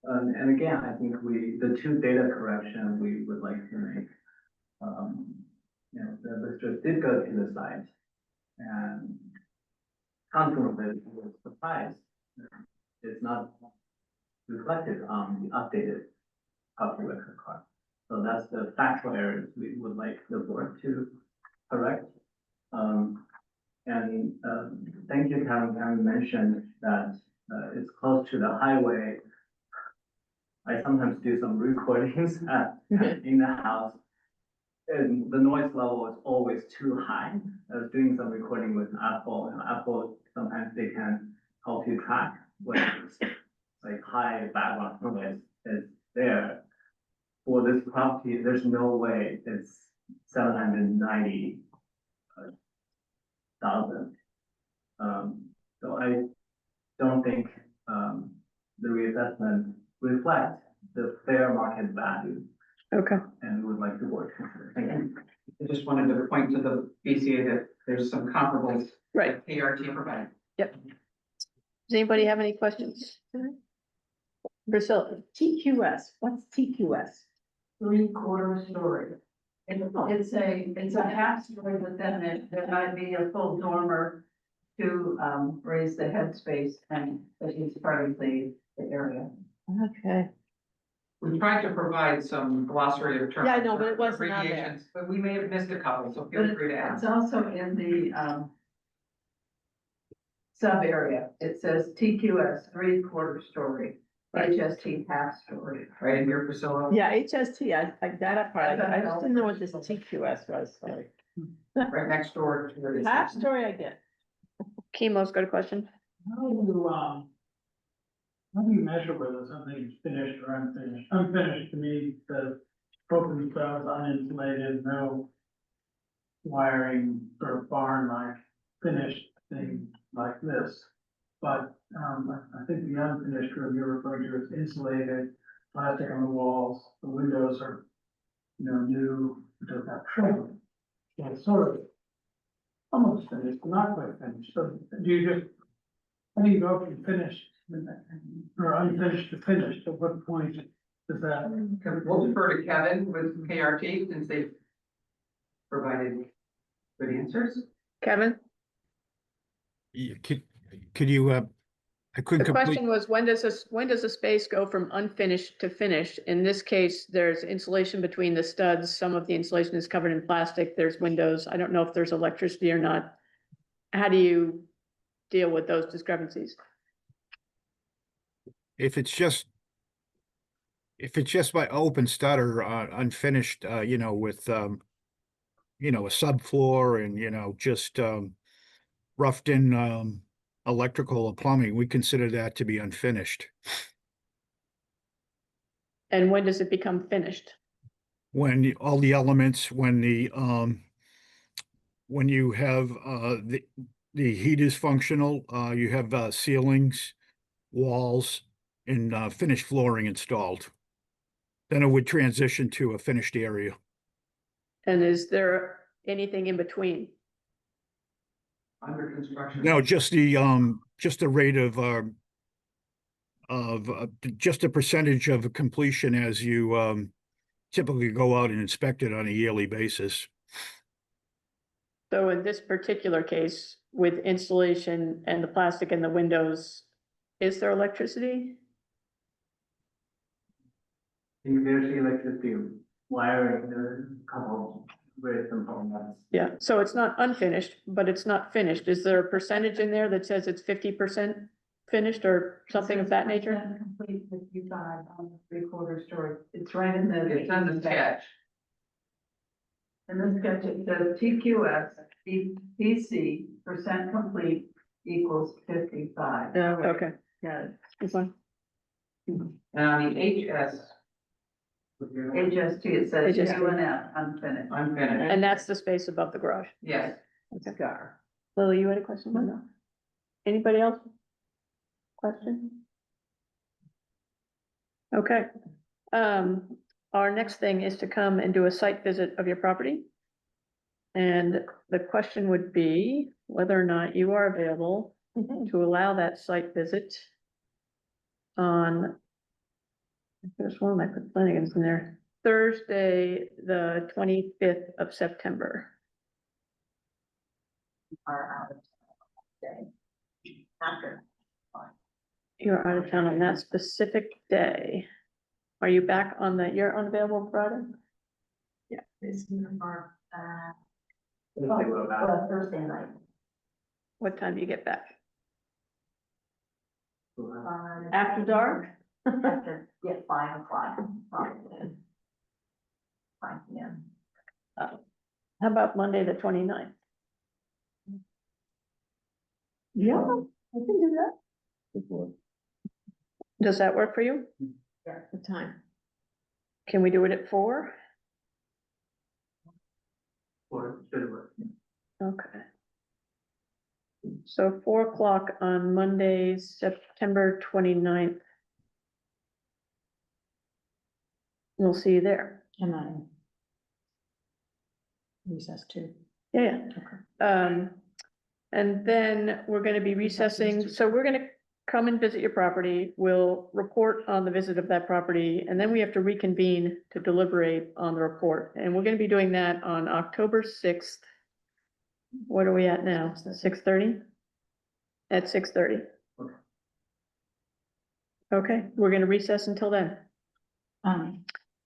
And again, I think the 2 data correction we would like to make. The listers did go to the site and consequently was surprised. It's not reflected on the updated property record card. So that's the factual areas we would like the board to correct. Thank you, Kevin. Kevin mentioned that it's close to the highway. I sometimes do some recordings in the house, and the noise level is always too high. I was doing some recording with Apple, and Apple sometimes they can help you track when it's like high background noise is there. For this property, there's no way it's 790,000. So I don't think the reassessment reflects the fair market value. Okay. And we would like to work. Thank you. I just wanted to point to the BCA that there's some comparables. Right. ART provided. Yep. Does anybody have any questions? Priscilla? TQS, what's TQS? 3/4 story. It's a half story, but then there might be a full dormer to raise the headspace, and that is part of the area. Okay. We tried to provide some glossary of terms. Yeah, I know, but it wasn't on there. abbreviations, but we may have missed a couple, so But feel free to it's ask. also in the sub area, it says TQS 3/4 story, Right. HST half story, right in here, Priscilla? Yeah, HST, I got it, part. I just didn't know what this TQS was, sorry. Right next door to where it is. Half story I get. Chemo's got a question. How do you measure whether something's finished or unfinished? Unfinished to me, the open cells, uninsulated, no wiring, sort of barn-like finished thing like this. But, I think the unfinished room you're referring to is insulated, plastic on the walls, the windows are, new, it doesn't have trim. So it's sort of almost finished, but not quite finished. So do you just, how do you go from finished or unfinished to finished? At what point does that? We'll defer to Kevin with KRT since they've provided good answers. Kevin, Could you, I couldn't the complete, question was, when does a space go from unfinished to finished? In this case, there's insulation between the studs. Some of the insulation is covered in plastic. There's windows. I don't know if there's electricity or not. How do you deal with those discrepancies? if it's just by open stutter, unfinished, with, a subfloor and, just, roughed in, electrical or plumbing, we consider that to be unfinished. And when does it become finished? When all the elements, when you have, the heat is functional, you have, ceilings, walls, and, finished flooring installed. Then it would transition to a finished area. And is there anything in between? Under construction. No, just the rate of just a percentage of completion as you, typically go out and inspect it on a yearly basis. So in this particular case, with insulation and the plastic in the windows, is there electricity? There's the electricity wiring, there's a couple various components. Yeah, so it's not unfinished, but it's not finished. Is there a percentage in there that says it's 50% finished or something of that nature? Complete 55 on the 3/4 story. It's right in the. It's on the sketch. In the sketch, it says TQS, PC, percent complete equals 55. Okay, Yeah, this one. And on the HST, it says HST. UNF, unfinished. unfinished, And that's the space above the garage. yes. Scar. Lily, you had a question? No. Anybody else? Question? Okay. Our next thing is to come and do a site visit of your property. And the question would be whether or not you are available to allow that site visit on, there's one, I put Flanagan's in there, Thursday, the 25th of September. Are out of day. After. You're out of town on that specific day. Are you back on the, you're unavailable Friday? Yeah. It's our, About Thursday night. What time do you get back? After dark? After, yeah, 5 o'clock, probably. 5 p.m. How about Monday, the 29th? Yeah, I can do that. Does that work for you? Yeah, the time. Can we do it at 4? or should work. Okay. So 4 o'clock on Monday, September 29th. We'll see you there. Can I? Recess too. Yeah, yeah. And then we're gonna be recessing, so we're gonna come and visit your property. We'll report on the visit of that property, and then we have to reconvene to deliberate on the report. And we're gonna be doing that on October 6th. What are we at now? 6:30? At 6:30. Okay, we're gonna recess until then.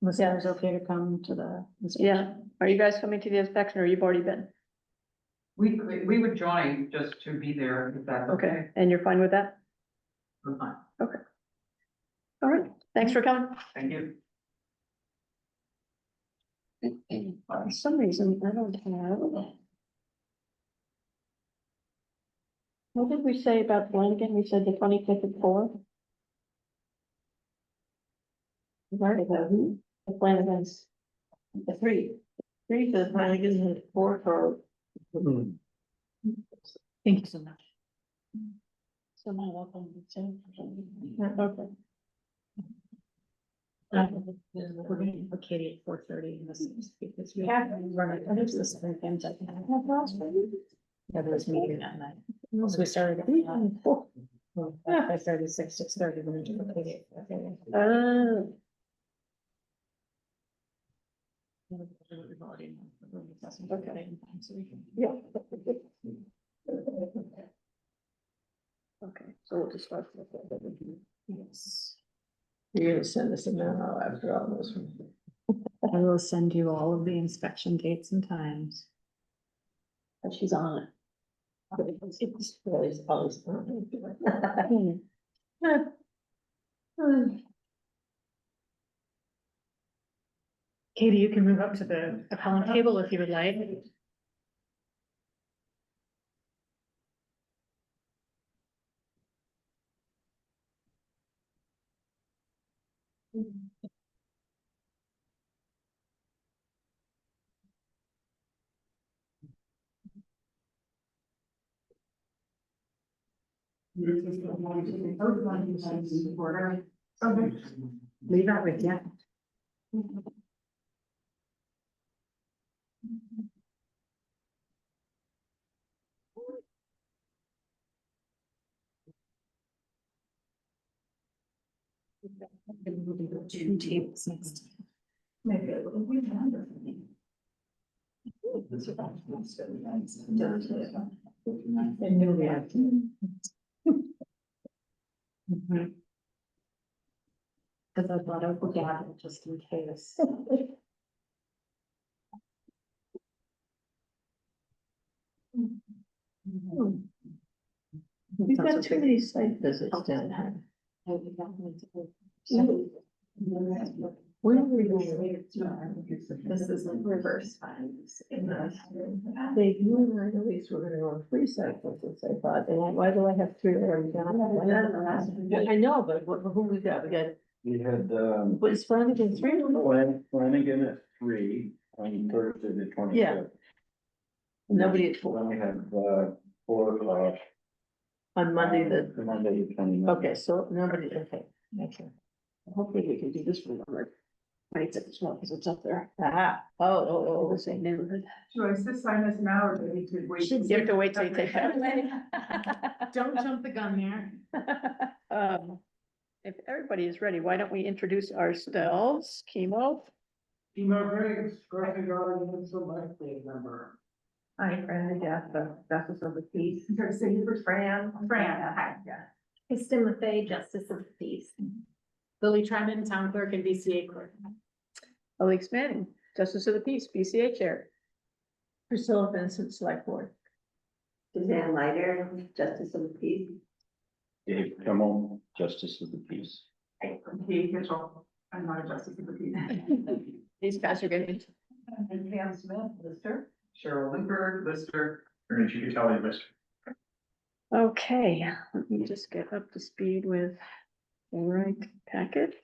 Was that okay to come to the? Yeah. Are you guys coming to the inspection or you've already been? We would join just to be there if that's okay. Okay, and you're fine with that? We're fine. All right, thanks for coming. Thank you. For some reason, I don't have. What did we say about Flanagan? We said the 25th at 4. Right, the Flanagan's, the 3 for the Flanagan and 4 for. Thank you so much. So my welcome. Okay. We're gonna put Katie at 4:30 in this, because we have to run it, and it's the same things I can have last week. Yeah, there was meeting that night. So we started at 5. I started 6:30, we're gonna do Katie at 4:30. Okay. Yeah. Okay, so we'll just start with that. Yes. You're gonna send us a memo after all this. I will send you all of the inspection dates and times. But she's on it. It's always on it. Katie, you can move up to the appellant table if you would like. Leave that with you. Two tables next. Maybe a little bit longer for me. I knew we had to. Cause I thought I would gather just in case. We've got too many site visits down here. Where are we going? This is like reverse times. Dave, you and I at least were gonna go on 3 site visits, I thought, and why do I have 3 already done? I know, but who we got? We had, But it's Flanagan 3 or Flanagan at 3 on Thursday the 25th. Yeah. Nobody at 4 Then we have, 4 o'clock. on Monday Monday, the 29th. okay, so nobody, okay. Hopefully we can do this for number. Right, as well, because it's up there. Oh, the same neighborhood. Joyce, this sign is now, or do we need to wait? You have to wait till you take that. Don't jump the gun there. If everybody is ready, why don't we introduce ourselves? Chemo? Griggs, Graphic Garden, and so my member. Hi, Fran, the Justice of the Peace. Fran, hi. Kristen Maffei, Justice of the Peace. Lily Tremont, Town Clerk and BCA Clerk. Alex Manning, Justice of the Peace, BCA Chair. Priscilla Vincent, Select Board. Suzanne Leiter, Justice of the Peace. Dave Kimmel, Justice of the Peace. Kitchel, I'm not a Justice of the Peace. These guys are getting. And Pam Smith, Lister. Cheryl Lindbergh, Lister. And you can tell me, Mr. Okay, let me just get up to speed with the right packet.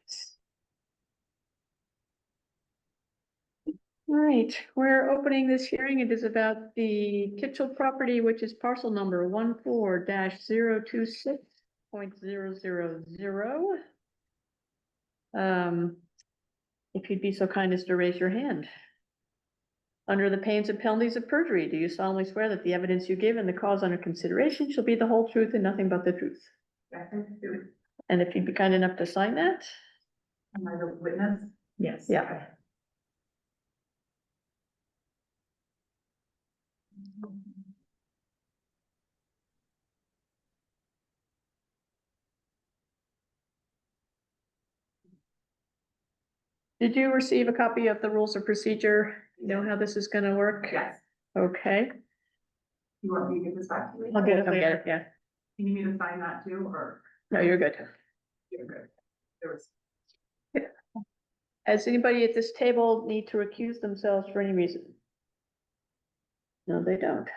Right, we're opening this hearing. It is about the Kitchel property, which is parcel number 14-026.000. If you'd be so kind as to raise your hand. Under the pains and penalties of perjury, do you solemnly swear that the evidence you give in the cause under consideration shall be the whole truth and nothing but the truth? And if you'd be kind enough to sign that? Am I the witness? Yes. Yeah. Did you receive a copy of the rules of procedure? You know how this is gonna work? Yes. Okay. You want me to give this back to you? I'll get it, yeah. You need me to sign that too, or? No, you're good. You're good. There was. Does anybody at this table need to recuse themselves for any reason? No, they don't.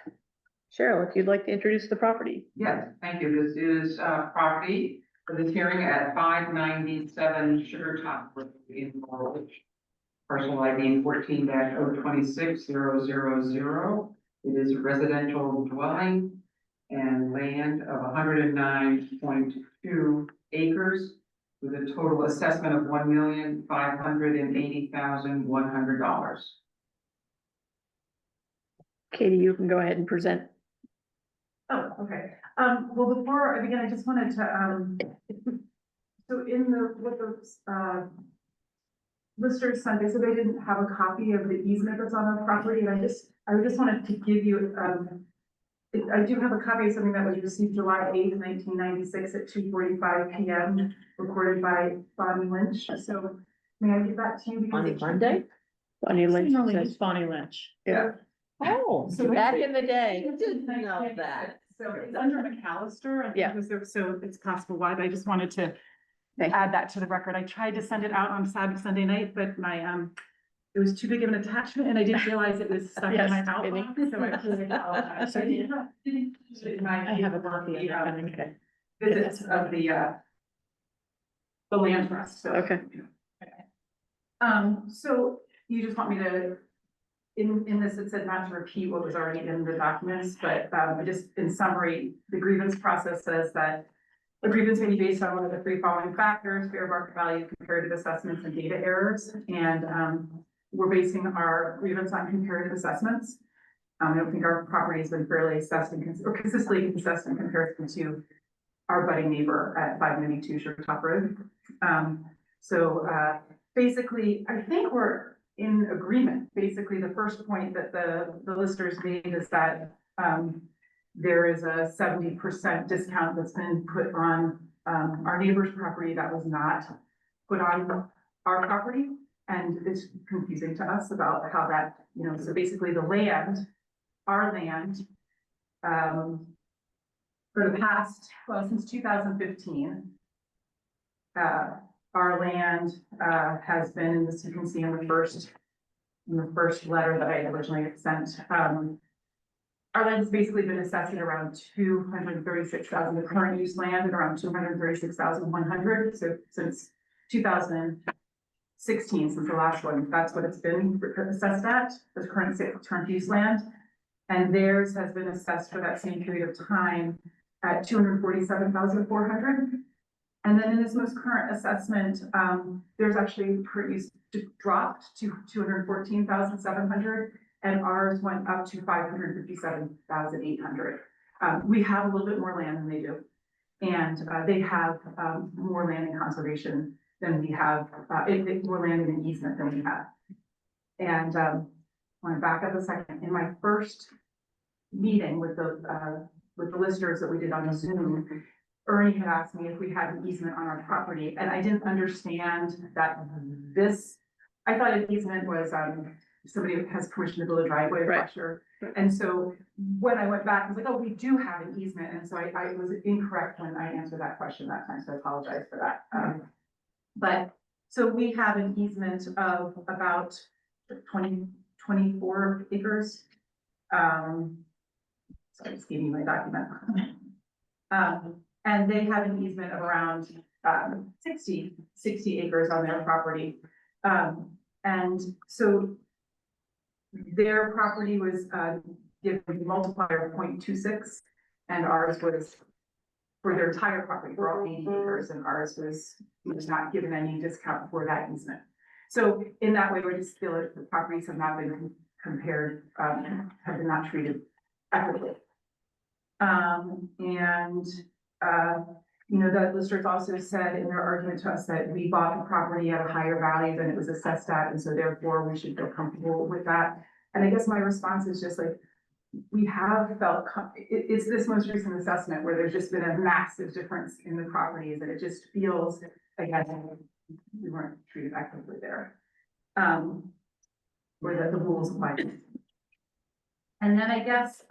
Cheryl, if you'd like to introduce the property. Yes, thank you. This is, property for this hearing at 597 Sugar Top Road in Norwich. Parcel ID 14-026000. It is a residential dwelling and land of 109.2 acres with a total assessment of $1,580,100. Katie, you can go ahead and present. Oh, okay. Well, before I begin, I just wanted to, so in what the, listers sent, they said they didn't have a copy of the easement that's on the property, and I just wanted to give you, I do have a copy of something that was received July 8th, 1996 at 2:45 PM, recorded by Bonnie Lynch. So may I give that to you? On Monday? Bonnie Lynch Normally says, it's Bonnie Lynch. yeah, Oh, So back in the day. I didn't know that. So it's under McAllister. Yeah. So it's possible why, but I just wanted to Thank you. add that to the record. I tried to send it out on Sunday night, but my, it was too big of an attachment and I didn't realize it was stuck in my Yes, kidding. outbox, so I really apologize. So I didn't use it in my- I have a copy of it. Okay. Visits of the land trust, so. Okay. So you just want me to, in this, it said not to repeat what was already in the documents, but, just in summary, the grievance process says that a grievance may be based on one of the three following factors: fair market value, comparative assessments, and data errors. And, we're basing our grievance on comparative assessments. I don't think our property has been fairly assessed or consistently assessed in comparison to our budding neighbor at 592 Sugar Top Road. Basically, I think we're in agreement. Basically, the first point that the listers made is that there is a 70% discount that's been put on our neighbor's property that was not put on our property. And it's confusing to us about how that, so basically the land, our land, for the past, well, since 2015, our land has been, as you can see in the first letter that I originally sent, our land has basically been assessed at around 236,000, the current use land at around 236,100. So since 2016, since the last one, that's what it's been assessed at, the current use land. And theirs has been assessed for that same period of time at 247,400. And then in this most current assessment, there's actually dropped to 214,700, and ours went up to 557,800. We have a little bit more land than they do, and they have more land in conservation than we have, more land in an easement than we have. And I want to back up a second. In my first meeting with the listers that we did on Zoom, Ernie had asked me if we had an easement on our property, and I didn't understand that I thought an easement was, somebody has permission to build a driveway, Right. sure. And so when I went back, I was like, oh, we do have an easement, and so I was incorrect when I answered that question that time, so I apologize for that. So we have an easement of about 24 acres. So I just gave you my document. And they have an easement of around 60 acres on their property. And so their property was given a multiplier of 0.26, and ours was for their entire property, for all 80 acres, and ours was not given any discount for that easement. So in that way, we just feel like the properties have not been compared, have been not treated equitably. The listers also said in their argument to us that we bought the property at a higher value than it was assessed at, and so therefore we should feel comfortable with that. And I guess my response is just like, we have felt, it's this most recent assessment where there's just been a massive difference in the properties, and it just feels, again, we weren't treated equitably there. Where the rules apply. And then I guess,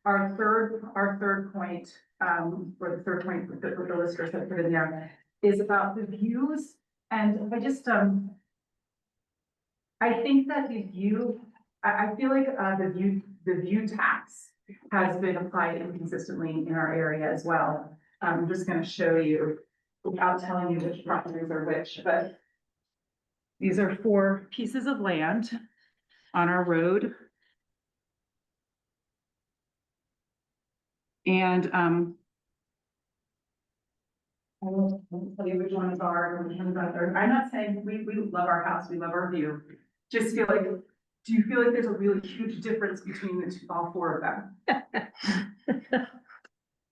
our third point, or the third point with the listers that put in there is about the views. And I think that the view, I feel like, the view tax has been applied inconsistently in our area as well. I'm just gonna show you, without telling you which properties are which, but these are 4 pieces of land on our road. And, I won't tell you which ones are, and which ones aren't. I'm not saying we love our house, we love our view. Just feel like, do you feel like there's a really huge difference between the two, all 4 of them?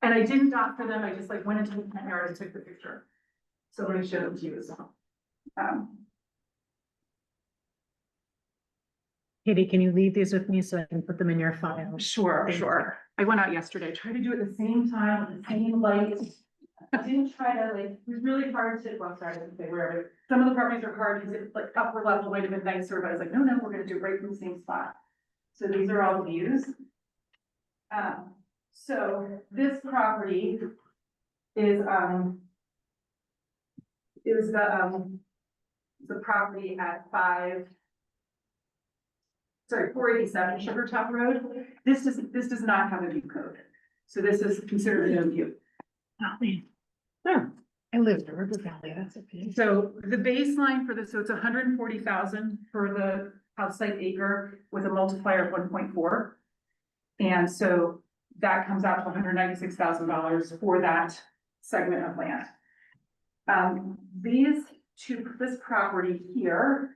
And I didn't doctor them, I just like went into the front yard and took the picture. So let me show them to you as well. Katie, can you leave these with me so I can put them in your file? Sure, Thank sure. I went out yesterday, tried to do it at the same time, with the same light. I didn't try to like, it was really hard to, well, sorry, I didn't say wherever. Some of the properties are hard, because it's like upper level might have been nicer, but I was like, no, we're gonna do it right from the same spot. So these are all the views. So this property is the property at 487 Sugar Top Road. This does not have a view code. So this is considered no view. Oh, man. Oh, I lived in River Valley, that's okay. So the baseline for this, so it's 140,000 for the house site acre with a multiplier of 1.4. And so that comes out to $196,000 for that segment of land. This property here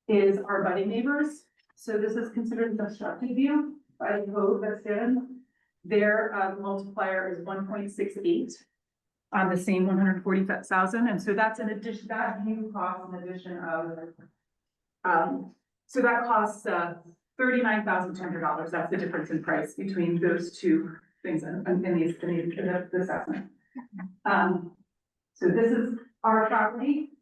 is our budding neighbors. So this is considered an obstructed view by the code that's given. Their multiplier is 1.68 on the same 140,000. And so that's an addition, that view costs an addition of, so that costs $39,200. That's the difference in price between those two things in the assessment. So this is our property,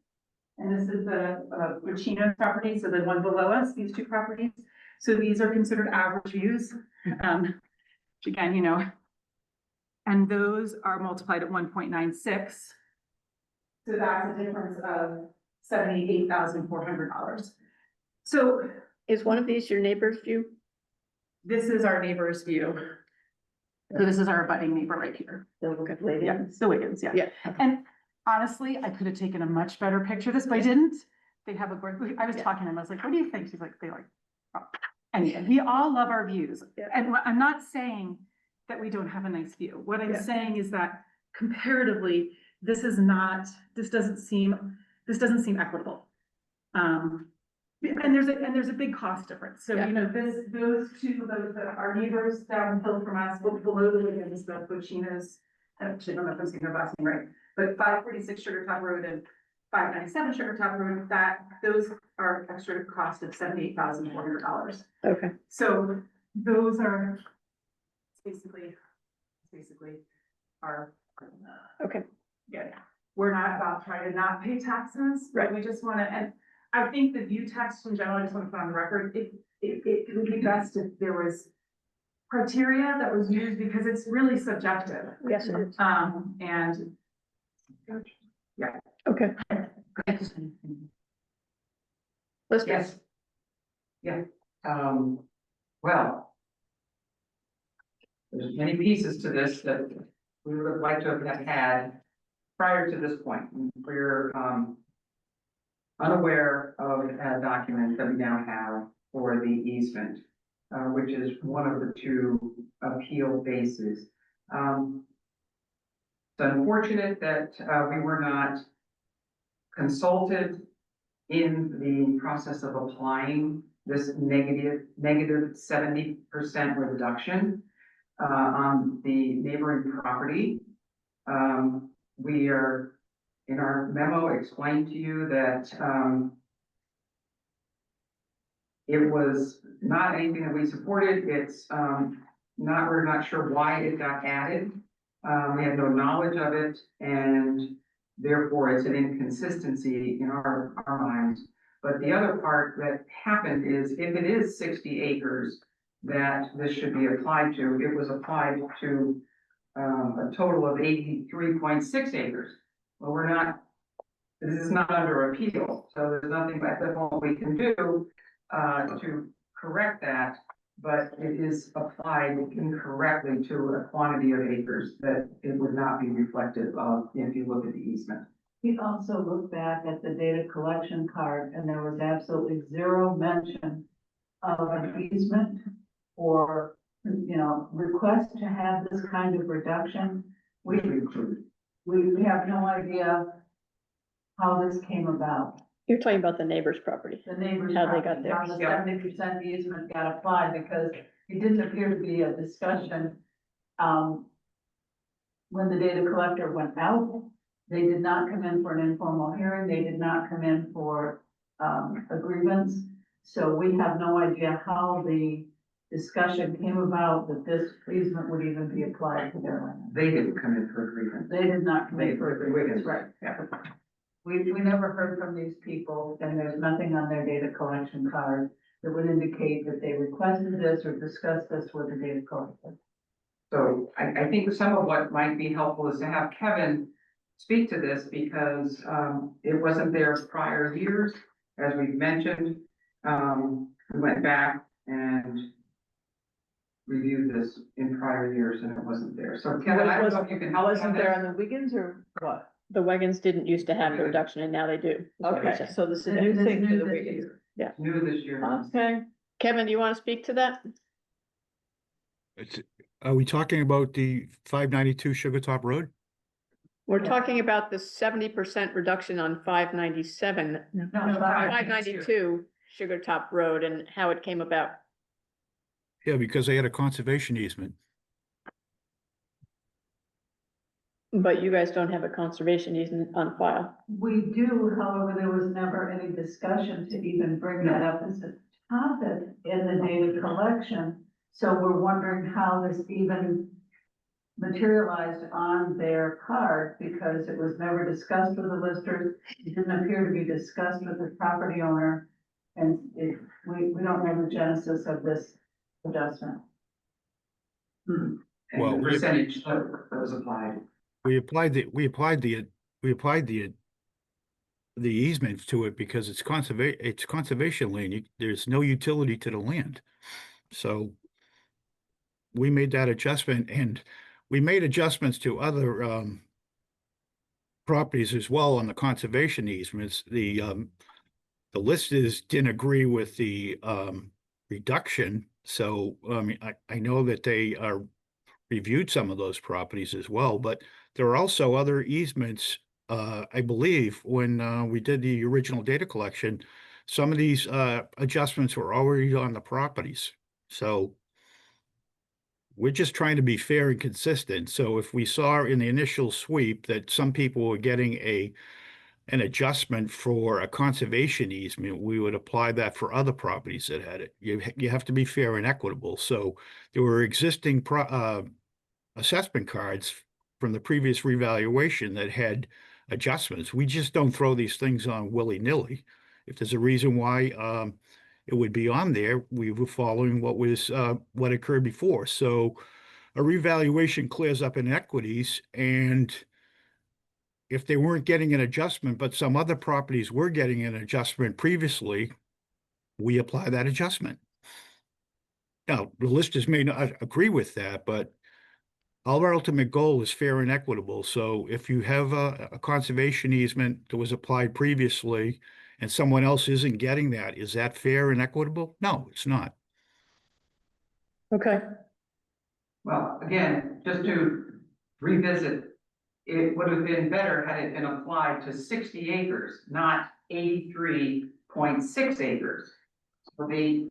and this is the Rachino property, so the one below us, these 2 properties. So these are considered average views, which again, you know, and those are multiplied at 1.96. So that's a difference of $78,400. So Is one of these your neighbor's view? this is our neighbor's view. So this is our abutting neighbor right here. Yeah, the Wiggins, yeah. Yeah. And honestly, I could have taken a much better picture of this, but I didn't. They have a, I was talking to him, I was like, what do you think? She's like, they like, oh. And we all love our views. Yeah. And I'm not saying that we don't have a nice view. What I'm Yeah. saying is that comparatively, this doesn't seem equitable. And there's a big cost difference. So, Yeah. you know, those 2, our neighbors down the hill from us, below the Wiggins, the Buccina's, I actually don't know if I'm saying their last name right, but 546 Sugar Top Road and 597 Sugar Top Road, those are extra cost of $78,400. Okay. So those are basically our. Okay. Yeah, we're not about trying to not pay taxes, but we just wanna, and I think the view tax in general, I just wanna put on the record, it would be best if there was criteria that was used, because it's really subjective. Yes, it is. And. Yeah. Okay. Let's Yes. Well. There's many pieces to this that we would have liked to have had prior to this point. We're, unaware of a document that we now have for the easement, which is one of the 2 appeal bases. It's unfortunate that, we were not consulted in the process of applying this negative 70% reduction on the neighboring property. We are, in our memo, explained to you that it was not anything that we supported. It's we're not sure why it got added. We had no knowledge of it, and therefore it's an inconsistency in our minds. But the other part that happened is if it is 60 acres that this should be applied to, it was applied to a total of 83.6 acres. Well, we're not, this is not under appeal, so there's nothing at the moment we can do to correct that. But it is applied incorrectly to a quantity of acres that it would not be reflective of if you look at the easement. He also looked back at the data collection card and there was absolutely zero mention of an easement or, you know, request to have this kind of reduction. We have no idea how this came about. You're talking about the neighbor's property. The neighbors. How they got there. How the 70% easement got applied, because it didn't appear to be a discussion. When the data collector went out, they did not come in for an informal hearing, they did not come in for, a grievance. So we have no idea how the discussion came about that this easement would even be applied to their land. They didn't come in for agreement. They did not come in for a grievance, right? Yeah. We never heard from these people, and there's nothing on their data collection card that would indicate that they requested this or discussed this with the data collector. So I think some of what might be helpful is to have Kevin speak to this because it wasn't there prior years, as we've mentioned. We went back and reviewed this in prior years and it wasn't there. So Kevin, I don't know if you can help me on Wasn't there this. on the Wiggins or what? The wagons didn't used to have the reduction and now they do. is what we Okay, said. so this is a This new is thing new for the this Wiggins. year. New this year. Okay, Kevin, do you want to speak to that? Are we talking about the 592 Sugar Top Road? We're talking about the 70% reduction on 597, No, 592 Sugar Top Road and how it came about. Yeah, because they had a conservation easement. But you guys don't have a conservation easement on file. We do, however, there was never any discussion to even bring that up as a topic in the data collection. So we're wondering how this even materialized on their card because it was never discussed with the listers. It didn't appear to be discussed with the property owner. And we don't know the genesis of this adjustment. And Well, the percentage that was applied. We applied the easement to it because it's conservation land. There's no utility to the land. So we made that adjustment and we made adjustments to other properties as well on the conservation easements. The listers didn't agree with the reduction. So I know that they reviewed some of those properties as well, but there are also other easements. I believe when we did the original data collection, some of these adjustments were already on the properties. So we're just trying to be fair and consistent. So if we saw in the initial sweep that some people were getting an adjustment for a conservation easement, we would apply that for other properties that had it. You have to be fair and equitable. So there were existing assessment cards from the previous revaluation that had adjustments. We just don't throw these things on willy-nilly. If there's a reason why it would be on there, we were following what occurred before. So a revaluation clears up inequities, and if they weren't getting an adjustment, but some other properties were getting an adjustment previously, we apply that adjustment. Now, the listers may not agree with that, but our ultimate goal is fair and equitable. So if you have a conservation easement that was applied previously and someone else isn't getting that, is that fair and equitable? No, it's not. Okay. Well, again, just to revisit, it would have been better had it been applied to 60 acres, not 83.6 acres. So the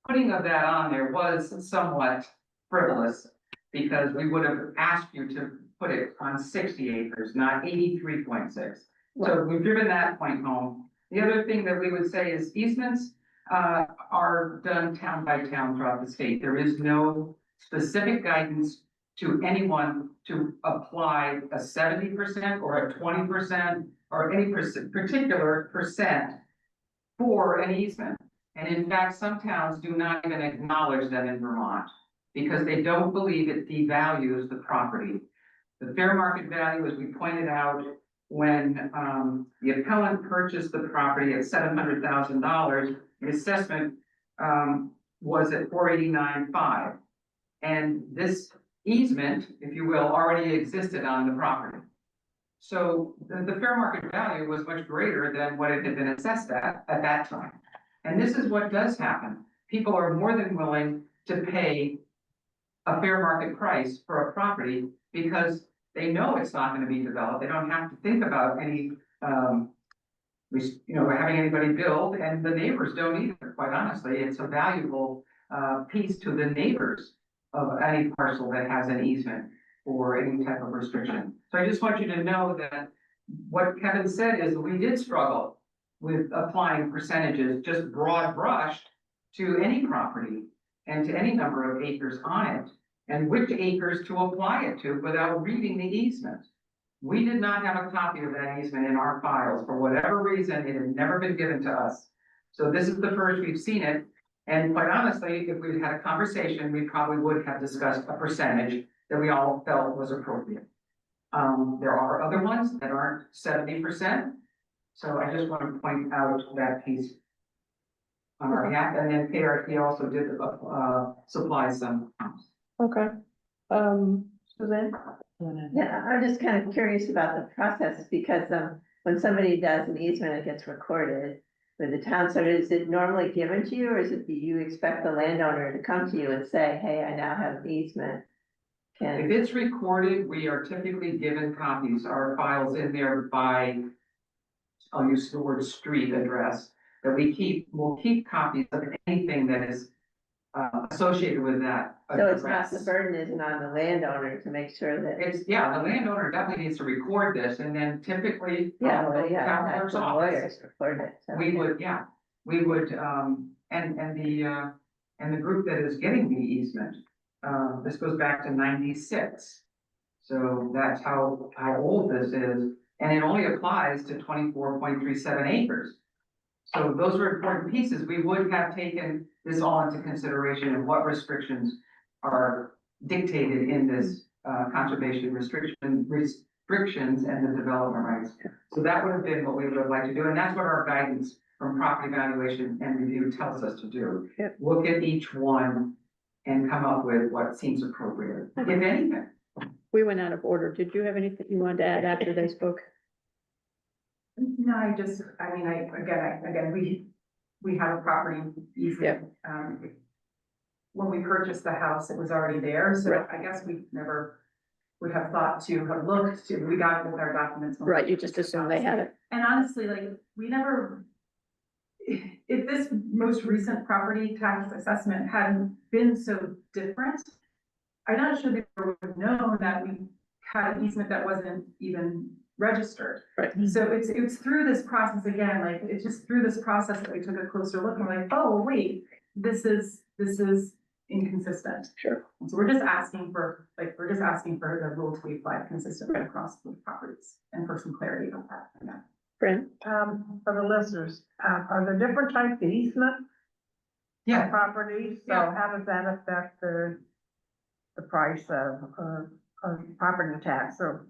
putting of that on there was somewhat frivolous because we would have asked you to put it on 60 acres, not 83.6. So we've driven that point home. The other thing that we would say is easements are done town by town throughout the state. There is no specific guidance to anyone to apply a 70% or a 20% or any particular percent for an easement. And in fact, some towns do not even acknowledge that in Vermont because they don't believe it devalues the property. The fair market value, as we pointed out, when the appellant purchased the property at $700,000, the assessment was at $489,500. And this easement, if you will, already existed on the property. So the fair market value was much greater than what it had been assessed at that time. And this is what does happen. People are more than willing to pay a fair market price for a property because they know it's not going to be developed. They don't have to think about any, having anybody build, and the neighbors don't either, quite honestly. It's a valuable piece to the neighbors of any parcel that has an easement or any type of restriction. So I just want you to know that what Kevin said is we did struggle with applying percentages, just broad brushed to any property and to any number of acres on it, and which acres to apply it to without reading the easement. We did not have a copy of that easement in our files. For whatever reason, it had never been given to us. So this is the first we've seen it. And quite honestly, if we'd had a conversation, we probably would have discussed a percentage that we all felt was appropriate. There are other ones that aren't 70%. So I just want to point out that piece on our behalf. And then KRT also did supply some. Okay. Suzanne? Yeah, I'm just kind of curious about the process because when somebody does an easement, it gets recorded with the town. So is it normally given to you, or is it, do you expect the landowner to come to you and say, hey, I now have an easement? If it's recorded, we are typically given copies. Our files in there by, I'll use the word street address, that we'll keep copies of anything that is associated with that So it's address. not, the burden isn't on the landowner to make sure that. It's, yeah, the landowner definitely needs to record this, and then typically. Yeah, well, the yeah, town that's clerk's the office, lawyers record it. So, we would, yeah, we would, and the group that is getting the easement, this goes back to 96. So that's how old this is, and it only applies to 24.37 acres. So those are important pieces. We would have taken this all into consideration and what restrictions are dictated in this conservation restrictions and the development rights. So that would have been what we would have liked to do, and that's what our guidance from property valuation and review tells us to do. Yep. Look at each one and come up with what seems appropriate, if anything. We went out of order. Did you have anything you wanted to add after they spoke? No, again, we have a property easement. When we purchased the house, it was already there, so Right. I guess we never would have thought to have looked to, we got it with our documents. when we Right, you purchased just the assumed they house. had it. And honestly, like, we never, if this most recent property tax assessment hadn't been so different, I'm not sure that we would have known that we had an easement that wasn't even registered. Right. So it's through this process again, like, it's just through this process that we took a closer look and we're like, oh, wait, this is inconsistent. Sure. And so we're just asking for the rule to be applied consistently across the properties and for some clarity about that. Yeah. Fran? For the listeners, are there different types of easement? Yeah. Properties, so Yeah. how does that affect the price of property tax, or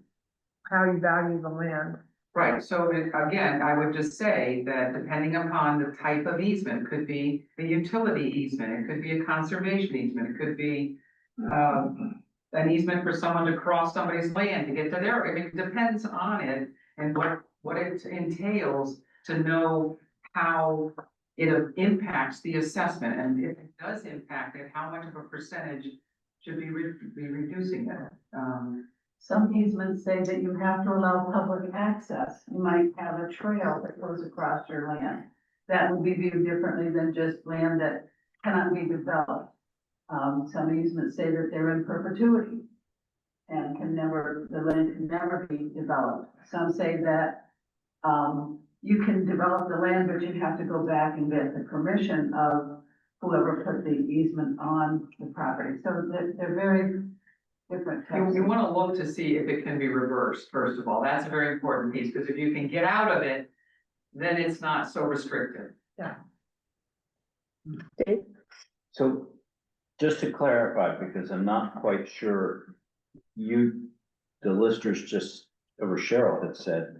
how you value the land? Right, so again, I would just say that depending upon the type of easement, it could be a utility easement, it could be a conservation easement, it could be an easement for someone to cross somebody's land to get to their, I mean, it depends on it and what it entails to know how it impacts the assessment, and if it does impact it, how much of a percentage should be reducing it. Some easements say that you have to allow public access. You might have a trail that goes across your land. That will be viewed differently than just land that cannot be developed. Some easements say that they're in perpetuity and the land can never be developed. Some say that, you can develop the land, but you have to go back and get the permission of whoever put the easement on the property. So they're very different types. You want to look to see if it can be reversed, first of all. That's a very important piece, because if you can get out of it, then it's not so restrictive. Dave? So just to clarify, because I'm not quite sure, the listers just, or Cheryl had said,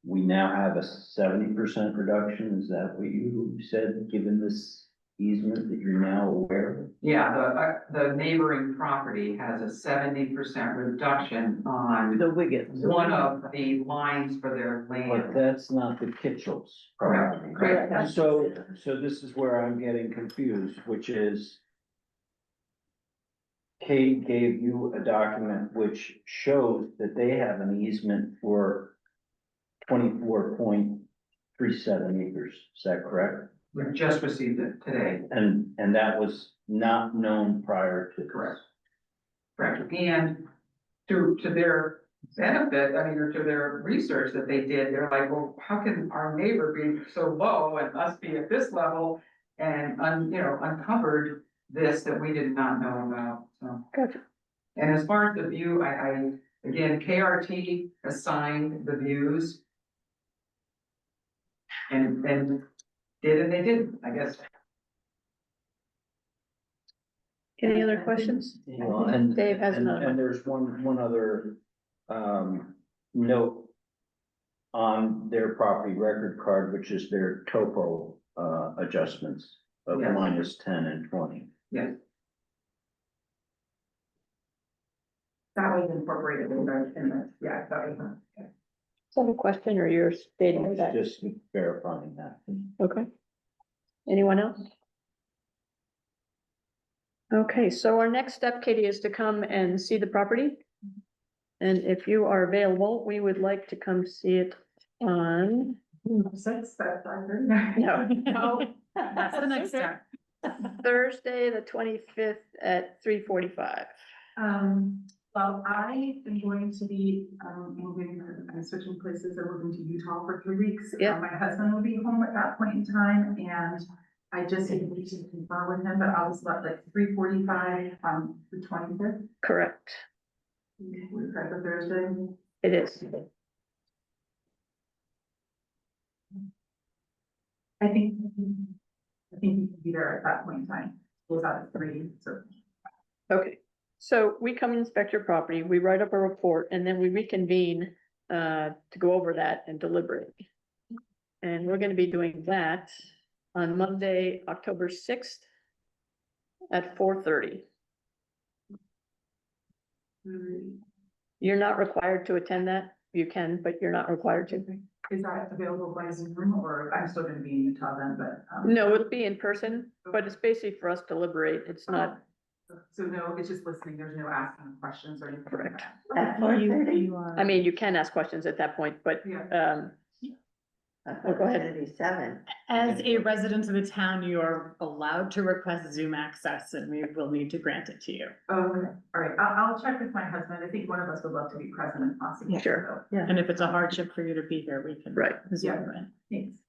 we now have a 70% reduction. Is that what you said, given this easement that you're now aware of? Yeah, the neighboring property has a 70% reduction on The Wiggins. one of the lines for their But land. that's not the Kitchels property. Correct. So this is where I'm getting confused, which is Kate gave you a document which shows that they have an easement for 24.37 acres. Is that correct? We just received it today. And that was not known prior to. Correct. Correct. And to their benefit, I mean, or to their research that they did, they're like, well, how can our neighbor be so low and us be at this level? And uncovered this that we did not know about, so. Gotcha. And as far as the view, again, KRT assigned the views. And they didn't, I guess. Any other questions? Well, and, Dave has and, another one. and there's one other, note on their property record card, which is their topo, adjustments of Yes. -10 and 20. Yes. That was incorporated in the, that was. Is that a question or you're stating that? Just verifying that. Okay. Anyone else? Okay, so our next step, Katie, is to come and see the property. And if you are available, we would like to come see it on, no, That's the next step. Thursday, the 25th at 3:45. Well, I am going to be, moving and switching places. I'm moving to Utah for 3 weeks. Yeah. My husband will be home at that point in time, and I just need to confirm with him, but I'll just let like 3:45 on the 25th. Correct, We've got the Thursday. it is. I think you can be there at that point in time. Goes out at 3, so. Okay, so we come and inspect your property, we write up a report, and then we reconvene to go over that and deliberate. And we're gonna be doing that on Monday, October 6th at 4:30. You're not required to attend that. You can, but you're not required to. Is that available by Zoom, or I'm still gonna be in Utah then, but. No, it'll be in person, but it's basically for us to deliberate. It's not So no, it's just listening, there's no asking questions or anything. like correct. that. At 4:30? I mean, you can ask questions at that point, but, Yeah. Oh, go ahead. 7. As a resident of the town, you are allowed to request Zoom access and we will need to grant it to you. Okay, all right, I'll check with my husband. I think one of us would love to be present if possible. Sure. so, And if it's a hardship for you to be here, we can. Right. Zoom in. Thanks.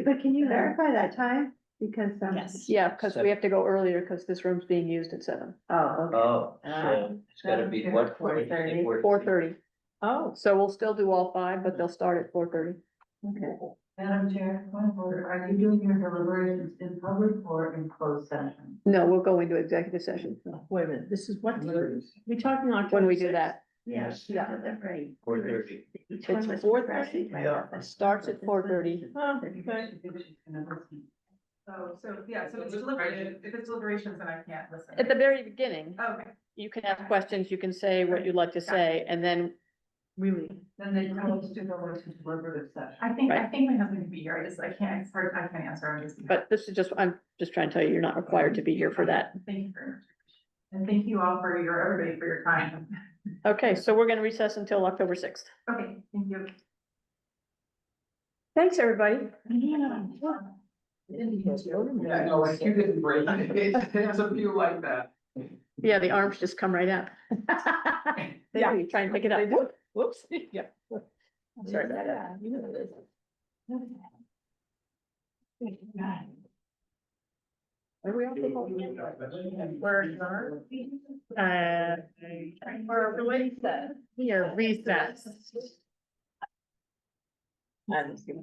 But can you verify that time? Because, Yes. yeah, because we have to go earlier because this room's being used at 7. Oh, okay. Oh, so it's gotta be what? 4:30. 4:30. Oh, So we'll still do all 5, but they'll start at 4:30. okay. Madam Chair, point of order, are you doing your deliberations in public or in closed session? No, we'll go into executive session Wait a minute, this is what? We talking on. when we do that. Yes, Yeah. that's right. 4:30. Each It's one was 4:30? refreshing. Yeah. It starts at 4:30. Oh, okay. So, yeah, so it's deliberation, if it's deliberations, then I can't listen. At the very beginning, Okay, you can ask questions, you can say what you'd like to say, and then we leave. Then they tell us to go into deliberative session. I think my husband can be here, I can't, it's hard, I can't answer, I'm just. But this is just, I'm just trying to tell you, you're not required to be here for that. Thank you very much. And thank you all for everybody for your time. Okay, so we're gonna recess until October 6th. Okay, thank you. Thanks, everybody. Yeah, no, like you didn't break it. There's a few like that. Yeah, the arms just come right out. Yeah, you try and pick it up. Whoops. Yeah. Sorry about that. You know this. Are we all people? We're recessed. We are recessed. I'm just gonna